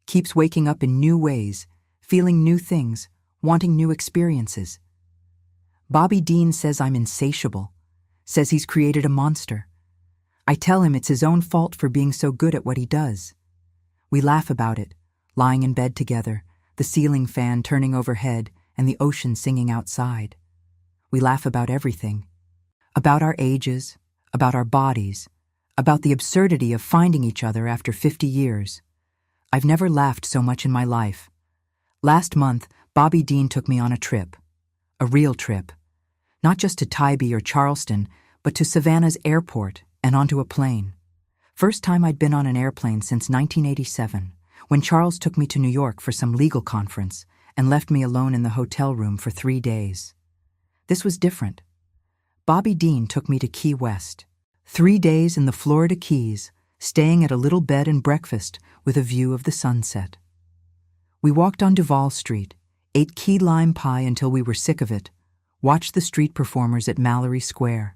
keeps waking up in new ways, feeling new things, wanting new experiences. Bobby Dean says I'm insatiable, says he's created a monster. I tell him it's his own fault for being so good at what he does. We laugh about it, lying in bed together, the ceiling fan turning overhead and the ocean singing outside. We laugh about everything. About our ages, about our bodies, about the absurdity of finding each other after 50 years. I've never laughed so much in my life. Last month, Bobby Dean took me on a trip. A real trip. Not just to Tybee or Charleston, but to Savannah's airport and onto a plane. First time I'd been on an airplane since 1987, when Charles took me to New York for some legal conference and left me alone in the hotel room for 3 days. This was different. Bobby Dean took me to Key West. 3 days in the Florida Keys, staying at a little bed and breakfast with a view of the sunset. We walked on Duval Street, ate key lime pie until we were sick of it, watched the street performers at Mallory Square.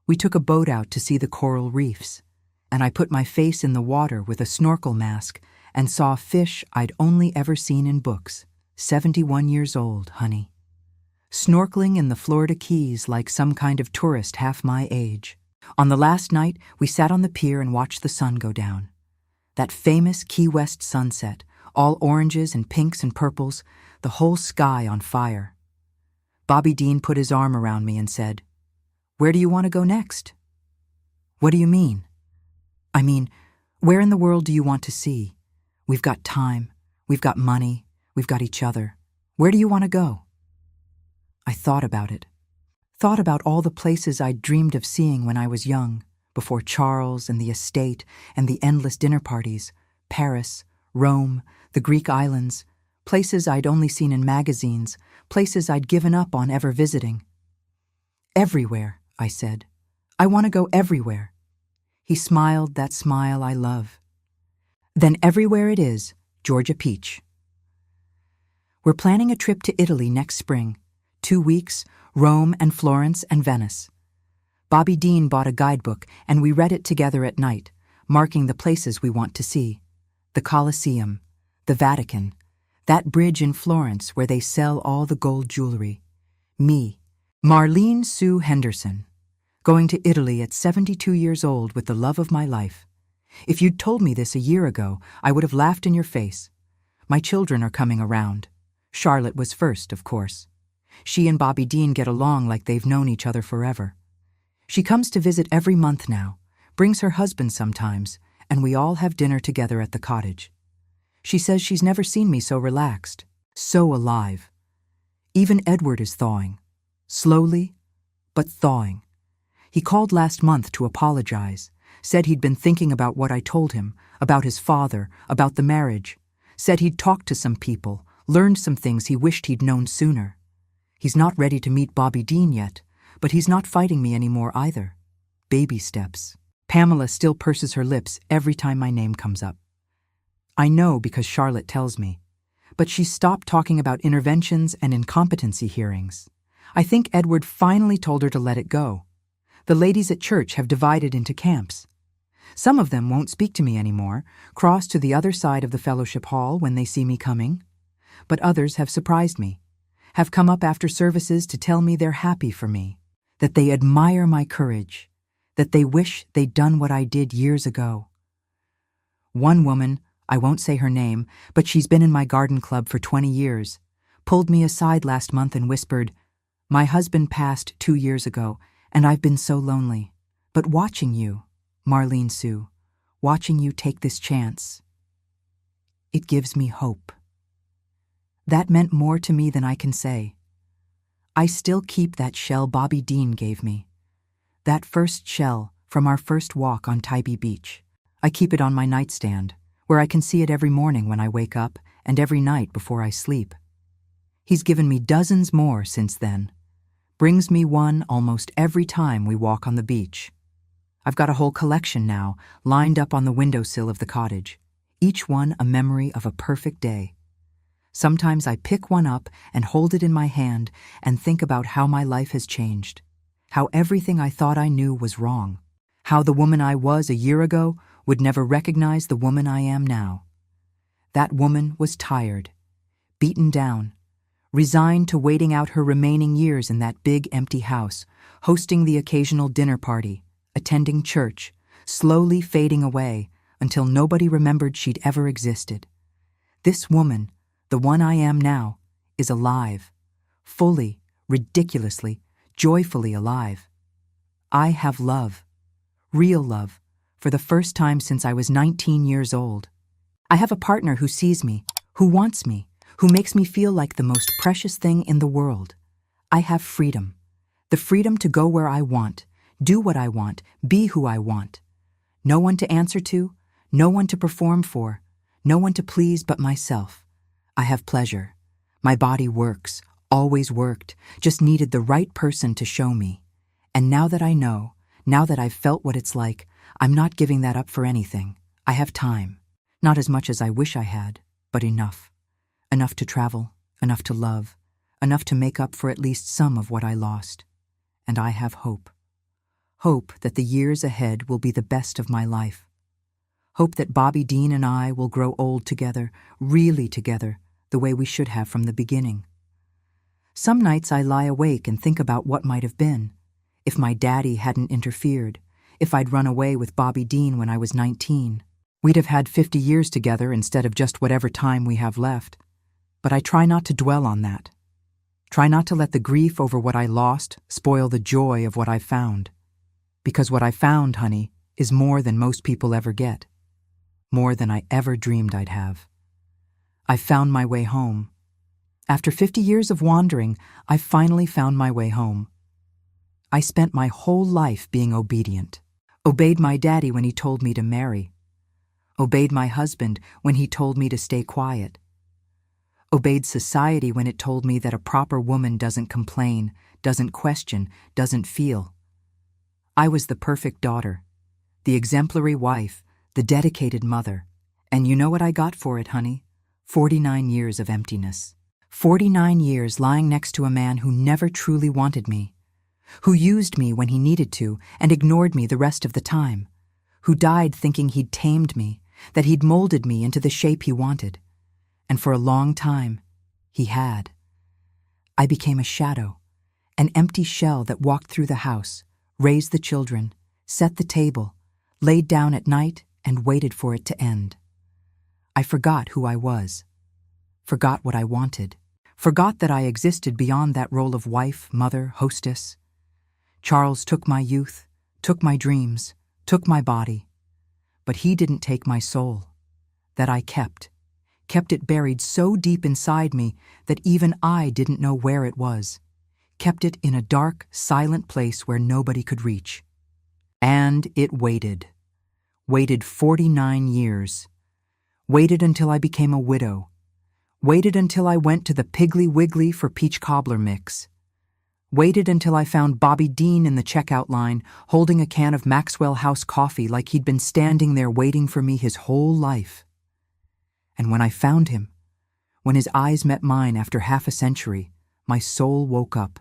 We took a boat out to see the coral reefs, and I put my face in the water with a snorkel mask and saw fish I'd only ever seen in books. 71 years old, honey. Snorkeling in the Florida Keys like some kind of tourist half my age. On the last night, we sat on the pier and watched the sun go down. That famous Key West sunset, all oranges and pinks and purples, the whole sky on fire. Bobby Dean put his arm around me and said, "Where do you want to go next?" "What do you mean?" "I mean, where in the world do you want to see? We've got time, we've got money, we've got each other. Where do you want to go?" I thought about it. Thought about all the places I'd dreamed of seeing when I was young, before Charles and the estate and the endless dinner parties, Paris, Rome, the Greek islands, places I'd only seen in magazines, places I'd given up on ever visiting. "Everywhere," I said. "I want to go everywhere." He smiled that smile I love. "Then everywhere it is, Georgia Peach." We're planning a trip to Italy next spring. 2 weeks, Rome and Florence and Venice. Bobby Dean bought a guidebook and we read it together at night, marking the places we want to see. The Colosseum, the Vatican, that bridge in Florence where they sell all the gold jewelry. Me, Marlene Sue Henderson, going to Italy at 72 years old with the love of my life. If you'd told me this a year ago, I would have laughed in your face. My children are coming around. Charlotte was first, of course. She and Bobby Dean get along like they've known each other forever. She comes to visit every month now, brings her husband sometimes, and we all have dinner together at the cottage. She says she's never seen me so relaxed, so alive. Even Edward is thawing. Slowly, but thawing. He called last month to apologize, said he'd been thinking about what I told him, about his father, about the marriage, said he'd talked to some people, learned some things he wished he'd known sooner. He's not ready to meet Bobby Dean yet, but he's not fighting me anymore either. Baby steps. Pamela still purses her lips every time my name comes up. I know because Charlotte tells me, but she's stopped talking about interventions and incompetency hearings. I think Edward finally told her to let it go. The ladies at church have divided into camps. Some of them won't speak to me anymore, cross to the other side of the fellowship hall when they see me coming. But others have surprised me, have come up after services to tell me they're happy for me, that they admire my courage, that they wish they'd done what I did years ago. One woman, I won't say her name, but she's been in my garden club for 20 years, pulled me aside last month and whispered, "My husband passed 2 years ago, and I've been so lonely. But watching you, Marlene Sue, watching you take this chance, it gives me hope." That meant more to me than I can say. I still keep that shell Bobby Dean gave me. That first shell from our first walk on Tybee Beach. I keep it on my nightstand, where I can see it every morning when I wake up and every night before I sleep. He's given me dozens more since then. Brings me one almost every time we walk on the beach. I've got a whole collection now, lined up on the windowsill of the cottage, each one a memory of a perfect day. Sometimes I pick one up and hold it in my hand and think about how my life has changed, how everything I thought I knew was wrong, how the woman I was a year ago would never recognize the woman I am now. That woman was tired, beaten down, resigned to waiting out her remaining years in that big empty house, hosting the occasional dinner party, attending church, slowly fading away until nobody remembered she'd ever existed. This woman, the one I am now, is alive, fully, ridiculously, joyfully alive. I have love, real love, for the first time since I was 19 years old. I have a partner who sees me, who wants me, who makes me feel like the most precious thing in the world. I have freedom, the freedom to go where I want, do what I want, be who I want. No one to answer to, no one to perform for, no one to please but myself. I have pleasure. My body works, always worked, just needed the right person to show me. And now that I know, now that I've felt what it's like, I'm not giving that up for anything. I have time. Not as much as I wish I had, but enough. Enough to travel, enough to love, enough to make up for at least some of what I lost. And I have hope. Hope that the years ahead will be the best of my life. Hope that Bobby Dean and I will grow old together, really together, the way we should have from the beginning. Some nights I lie awake and think about what might have been. If my daddy hadn't interfered, if I'd run away with Bobby Dean when I was 19, we'd have had 50 years together instead of just whatever time we have left. But I try not to dwell on that. Try not to let the grief over what I lost spoil the joy of what I found. Because what I found, honey, is more than most people ever get. More than I ever dreamed I'd have. I found my way home. After 50 years of wandering, I finally found my way home. I spent my whole life being obedient. Obeyed my daddy when he told me to marry. Obeyed my husband when he told me to stay quiet. Obeyed society when it told me that a proper woman doesn't complain, doesn't question, doesn't feel. I was the perfect daughter, the exemplary wife, the dedicated mother. And you know what I got for it, honey? 49 years of emptiness. 49 years lying next to a man who never truly wanted me, who used me when he needed to and ignored me the rest of the time, who died thinking he'd tamed me, that he'd molded me into the shape he wanted. And for a long time, he had. I became a shadow, an empty shell that walked through the house, raised the children, set the table, laid down at night and waited for it to end. I forgot who I was, forgot what I wanted, forgot that I existed beyond that role of wife, mother, hostess. Charles took my youth, took my dreams, took my body, but he didn't take my soul. That I kept it buried so deep inside me that even I didn't know where it was, kept it in a dark, silent place where nobody could reach. And it waited 49 years. Waited until I became a widow. Waited until I went to the Piggly Wiggly for peach cobbler mix. Waited until I found Bobby Dean in the checkout line, holding a can of Maxwell House coffee like he'd been standing there waiting for me his whole life. And when I found him, when his eyes met mine after half a century, my soul woke up.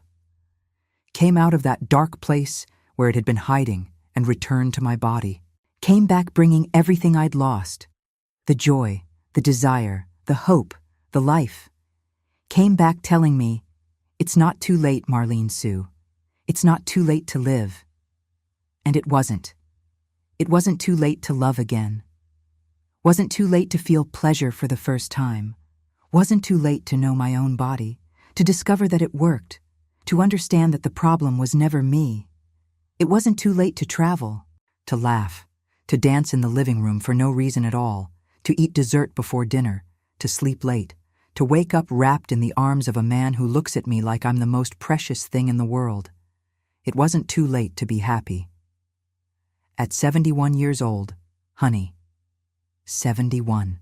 Came out of that dark place where it had been hiding and returned to my body. Came back bringing everything I'd lost. The joy, the desire, the hope, the life. Came back telling me, it's not too late, Marlene Sue. It's not too late to live. And it wasn't. It wasn't too late to love again. Wasn't too late to feel pleasure for the first time. Wasn't too late to know my own body, to discover that it worked, to understand that the problem was never me. It wasn't too late to travel, to laugh, to dance in the living room for no reason at all, to eat dessert before dinner, to sleep late, to wake up wrapped in the arms of a man who looks at me like I'm the most precious thing in the world. It wasn't too late to be happy. At 71 years old, honey, 71.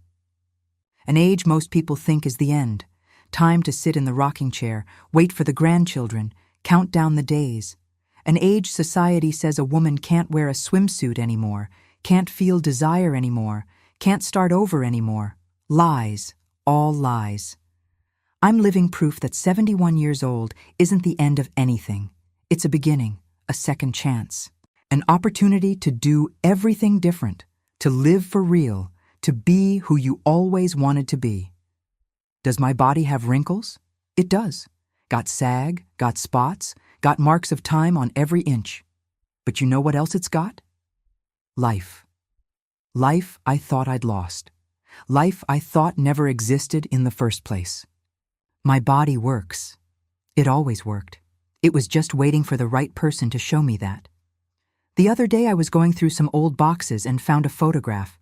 An age most people think is the end. Time to sit in the rocking chair, wait for the grandchildren, count down the days. An age society says a woman can't wear a swimsuit anymore, can't feel desire anymore, can't start over anymore. Lies, all lies. I'm living proof that 71 years old isn't the end of anything. It's a beginning, a second chance. An opportunity to do everything different, to live for real, to be who you always wanted to be. Does my body have wrinkles? It does. Got sag, got spots, got marks of time on every inch. But you know what else it's got? Life. Life I thought I'd lost. Life I thought never existed in the first place. My body works. It always worked. It was just waiting for the right person to show me that. The other day I was going through some old boxes and found a photograph.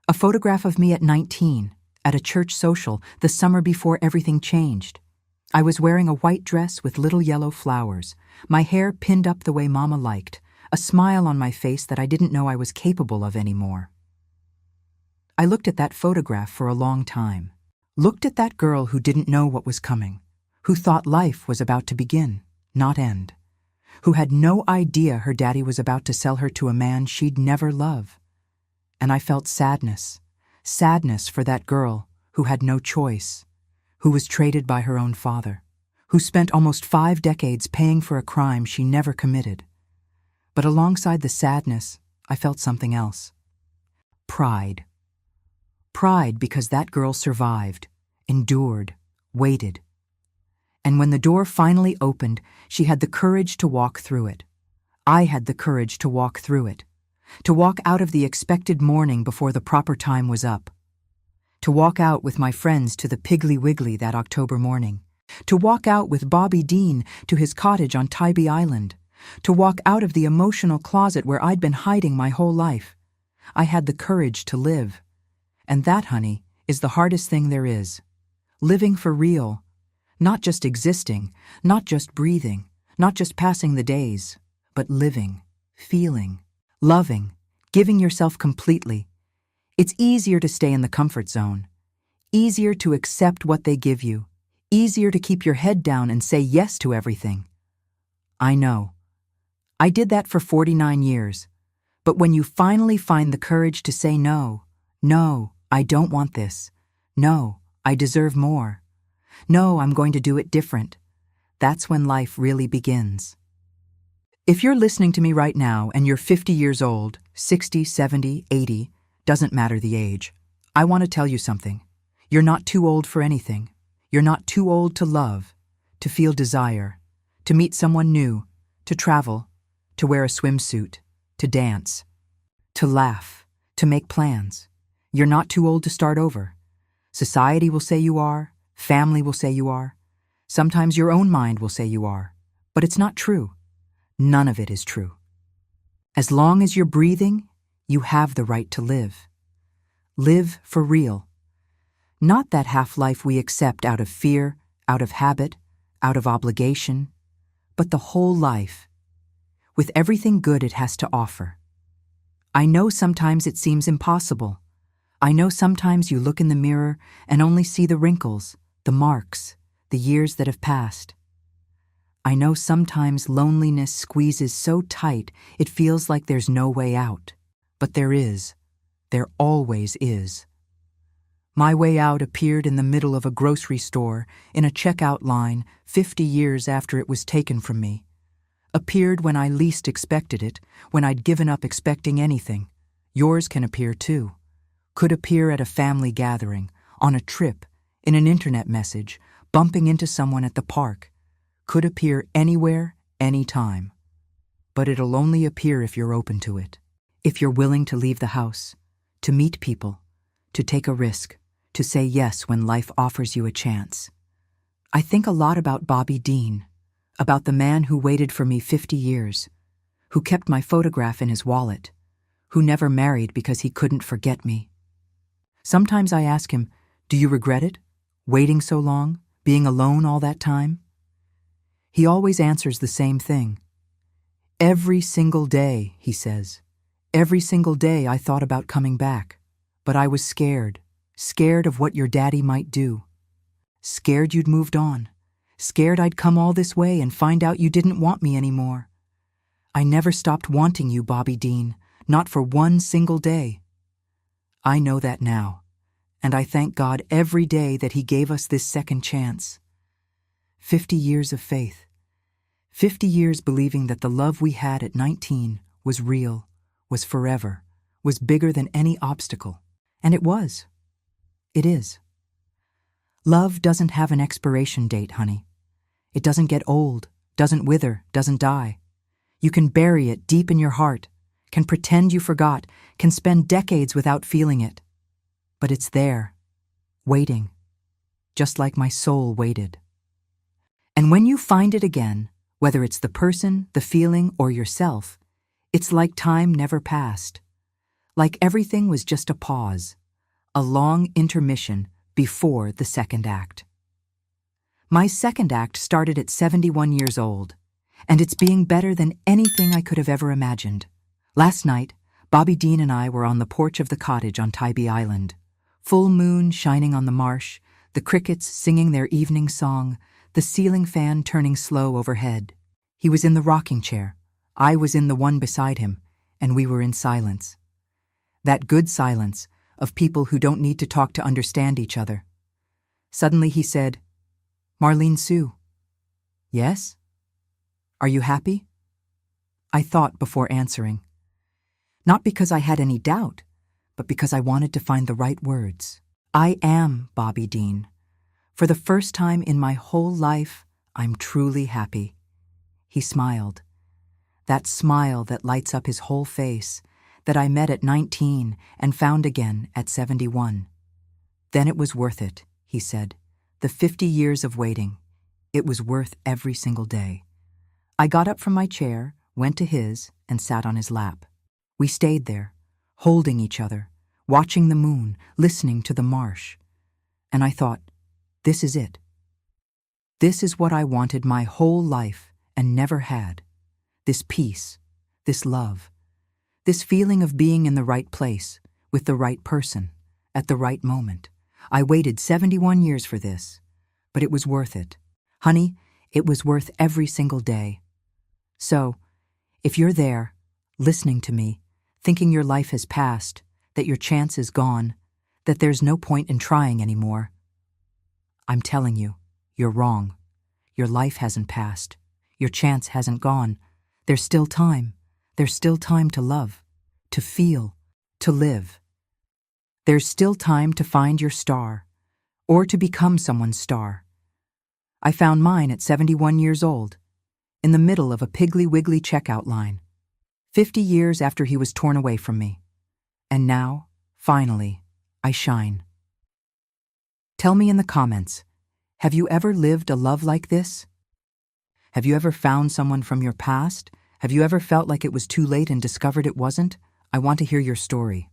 A photograph of me at 19, at a church social the summer before everything changed. I was wearing a white dress with little yellow flowers, my hair pinned up the way Mama liked, a smile on my face that I didn't know I was capable of anymore. I looked at that photograph for a long time. Looked at that girl who didn't know what was coming, who thought life was about to begin, not end, who had no idea her daddy was about to sell her to a man she'd never love. And I felt sadness for that girl who had no choice, who was traded by her own father, who spent almost 5 decades paying for a crime she never committed. But alongside the sadness, I felt something else. Pride. Pride because that girl survived, endured, waited. And when the door finally opened, she had the courage to walk through it. I had the courage to walk through it, to walk out of the expected morning before the proper time was up, to walk out with my friends to the Piggly Wiggly that October morning, to walk out with Bobby Dean to his cottage on Tybee Island, to walk out of the emotional closet where I'd been hiding my whole life. I had the courage to live. And that, honey, is the hardest thing there is. Living for real. Not just existing, not just breathing, not just passing the days, but living, feeling, loving, giving yourself completely. It's easier to stay in the comfort zone, easier to accept what they give you, easier to keep your head down and say yes to everything. I know. I did that for 49 years. But when you finally find the courage to say no, I don't want this. No, I deserve more. No, I'm going to do it different. That's when life really begins. If you're listening to me right now and you're 50 years old, 60, 70, 80, doesn't matter the age, I want to tell you something. You're not too old for anything. You're not too old to love, to feel desire, to meet someone new, to travel, to wear a swimsuit, to dance, to laugh, to make plans. You're not too old to start over. Society will say you are. Family will say you are. Sometimes your own mind will say you are. But it's not true. None of it is true. As long as you're breathing, you have the right to live. Live for real. Not that half-life we accept out of fear, out of habit, out of obligation, but the whole life, with everything good it has to offer. I know sometimes it seems impossible. I know sometimes you look in the mirror and only see the wrinkles, the marks, the years that have passed. I know sometimes loneliness squeezes so tight it feels like there's no way out. But there is. There always is. My way out appeared in the middle of a grocery store, in a checkout line, 50 years after it was taken from me. Appeared when I least expected it, when I'd given up expecting anything. Yours can appear too. Could appear at a family gathering, on a trip, in an internet message, bumping into someone at the park. Could appear anywhere, anytime. But it'll only appear if you're open to it. If you're willing to leave the house, to meet people, to take a risk, to say yes when life offers you a chance. I think a lot about Bobby Dean, about the man who waited for me 50 years, who kept my photograph in his wallet, who never married because he couldn't forget me. Sometimes I ask him, do you regret it? Waiting so long? Being alone all that time? He always answers the same thing. Every single day, he says. Every single day I thought about coming back. But I was scared. Scared of what your daddy might do. Scared you'd moved on. Scared I'd come all this way and find out you didn't want me anymore. I never stopped wanting you, Bobby Dean, not for one single day. I know that now, and I thank God every day that He gave us this second chance. 50 years of faith. 50 years believing that the love we had at 19 was real, was forever, was bigger than any obstacle. And it was. It is. Love doesn't have an expiration date, honey. It doesn't get old, doesn't wither, doesn't die. You can bury it deep in your heart, can pretend you forgot, can spend decades without feeling it. But it's there, waiting, just like my soul waited. And when you find it again, whether it's the person, the feeling, or yourself, it's like time never passed. Like everything was just a pause, a long intermission before the second act. My second act started at 71 years old, and it's being better than anything I could have ever imagined. Last night, Bobby Dean and I were on the porch of the cottage on Tybee Island. Full moon shining on the marsh, the crickets singing their evening song, the ceiling fan turning slow overhead. He was in the rocking chair. I was in the one beside him, and we were in silence. That good silence of people who don't need to talk to understand each other. Suddenly he said, "Marlene Sue." "Yes? Are you happy?" I thought before answering. Not because I had any doubt, but because I wanted to find the right words. I am Bobby Dean. For the first time in my whole life, I'm truly happy. He smiled. That smile that lights up his whole face, that I met at 19 and found again at 71. Then it was worth it, he said. The 50 years of waiting. It was worth every single day. I got up from my chair, went to his, and sat on his lap. We stayed there, holding each other, watching the moon, listening to the marsh. And I thought, this is it. This is what I wanted my whole life and never had. This peace, this love, this feeling of being in the right place, with the right person, at the right moment. I waited 71 years for this, but it was worth it. Honey, it was worth every single day. So, if you're there, listening to me, thinking your life has passed, that your chance is gone, that there's no point in trying anymore, I'm telling you, you're wrong. Your life hasn't passed. Your chance hasn't gone. There's still time. There's still time to love, to feel, to live. There's still time to find your star, or to become someone's star. I found mine at 71 years old, in the middle of a Piggly Wiggly checkout line, 50 years after he was torn away from me. And now, finally, I shine. Tell me in the comments, have you ever lived a love like this? Have you ever found someone from your past? Have you ever felt like it was too late and discovered it wasn't? I want to hear your story.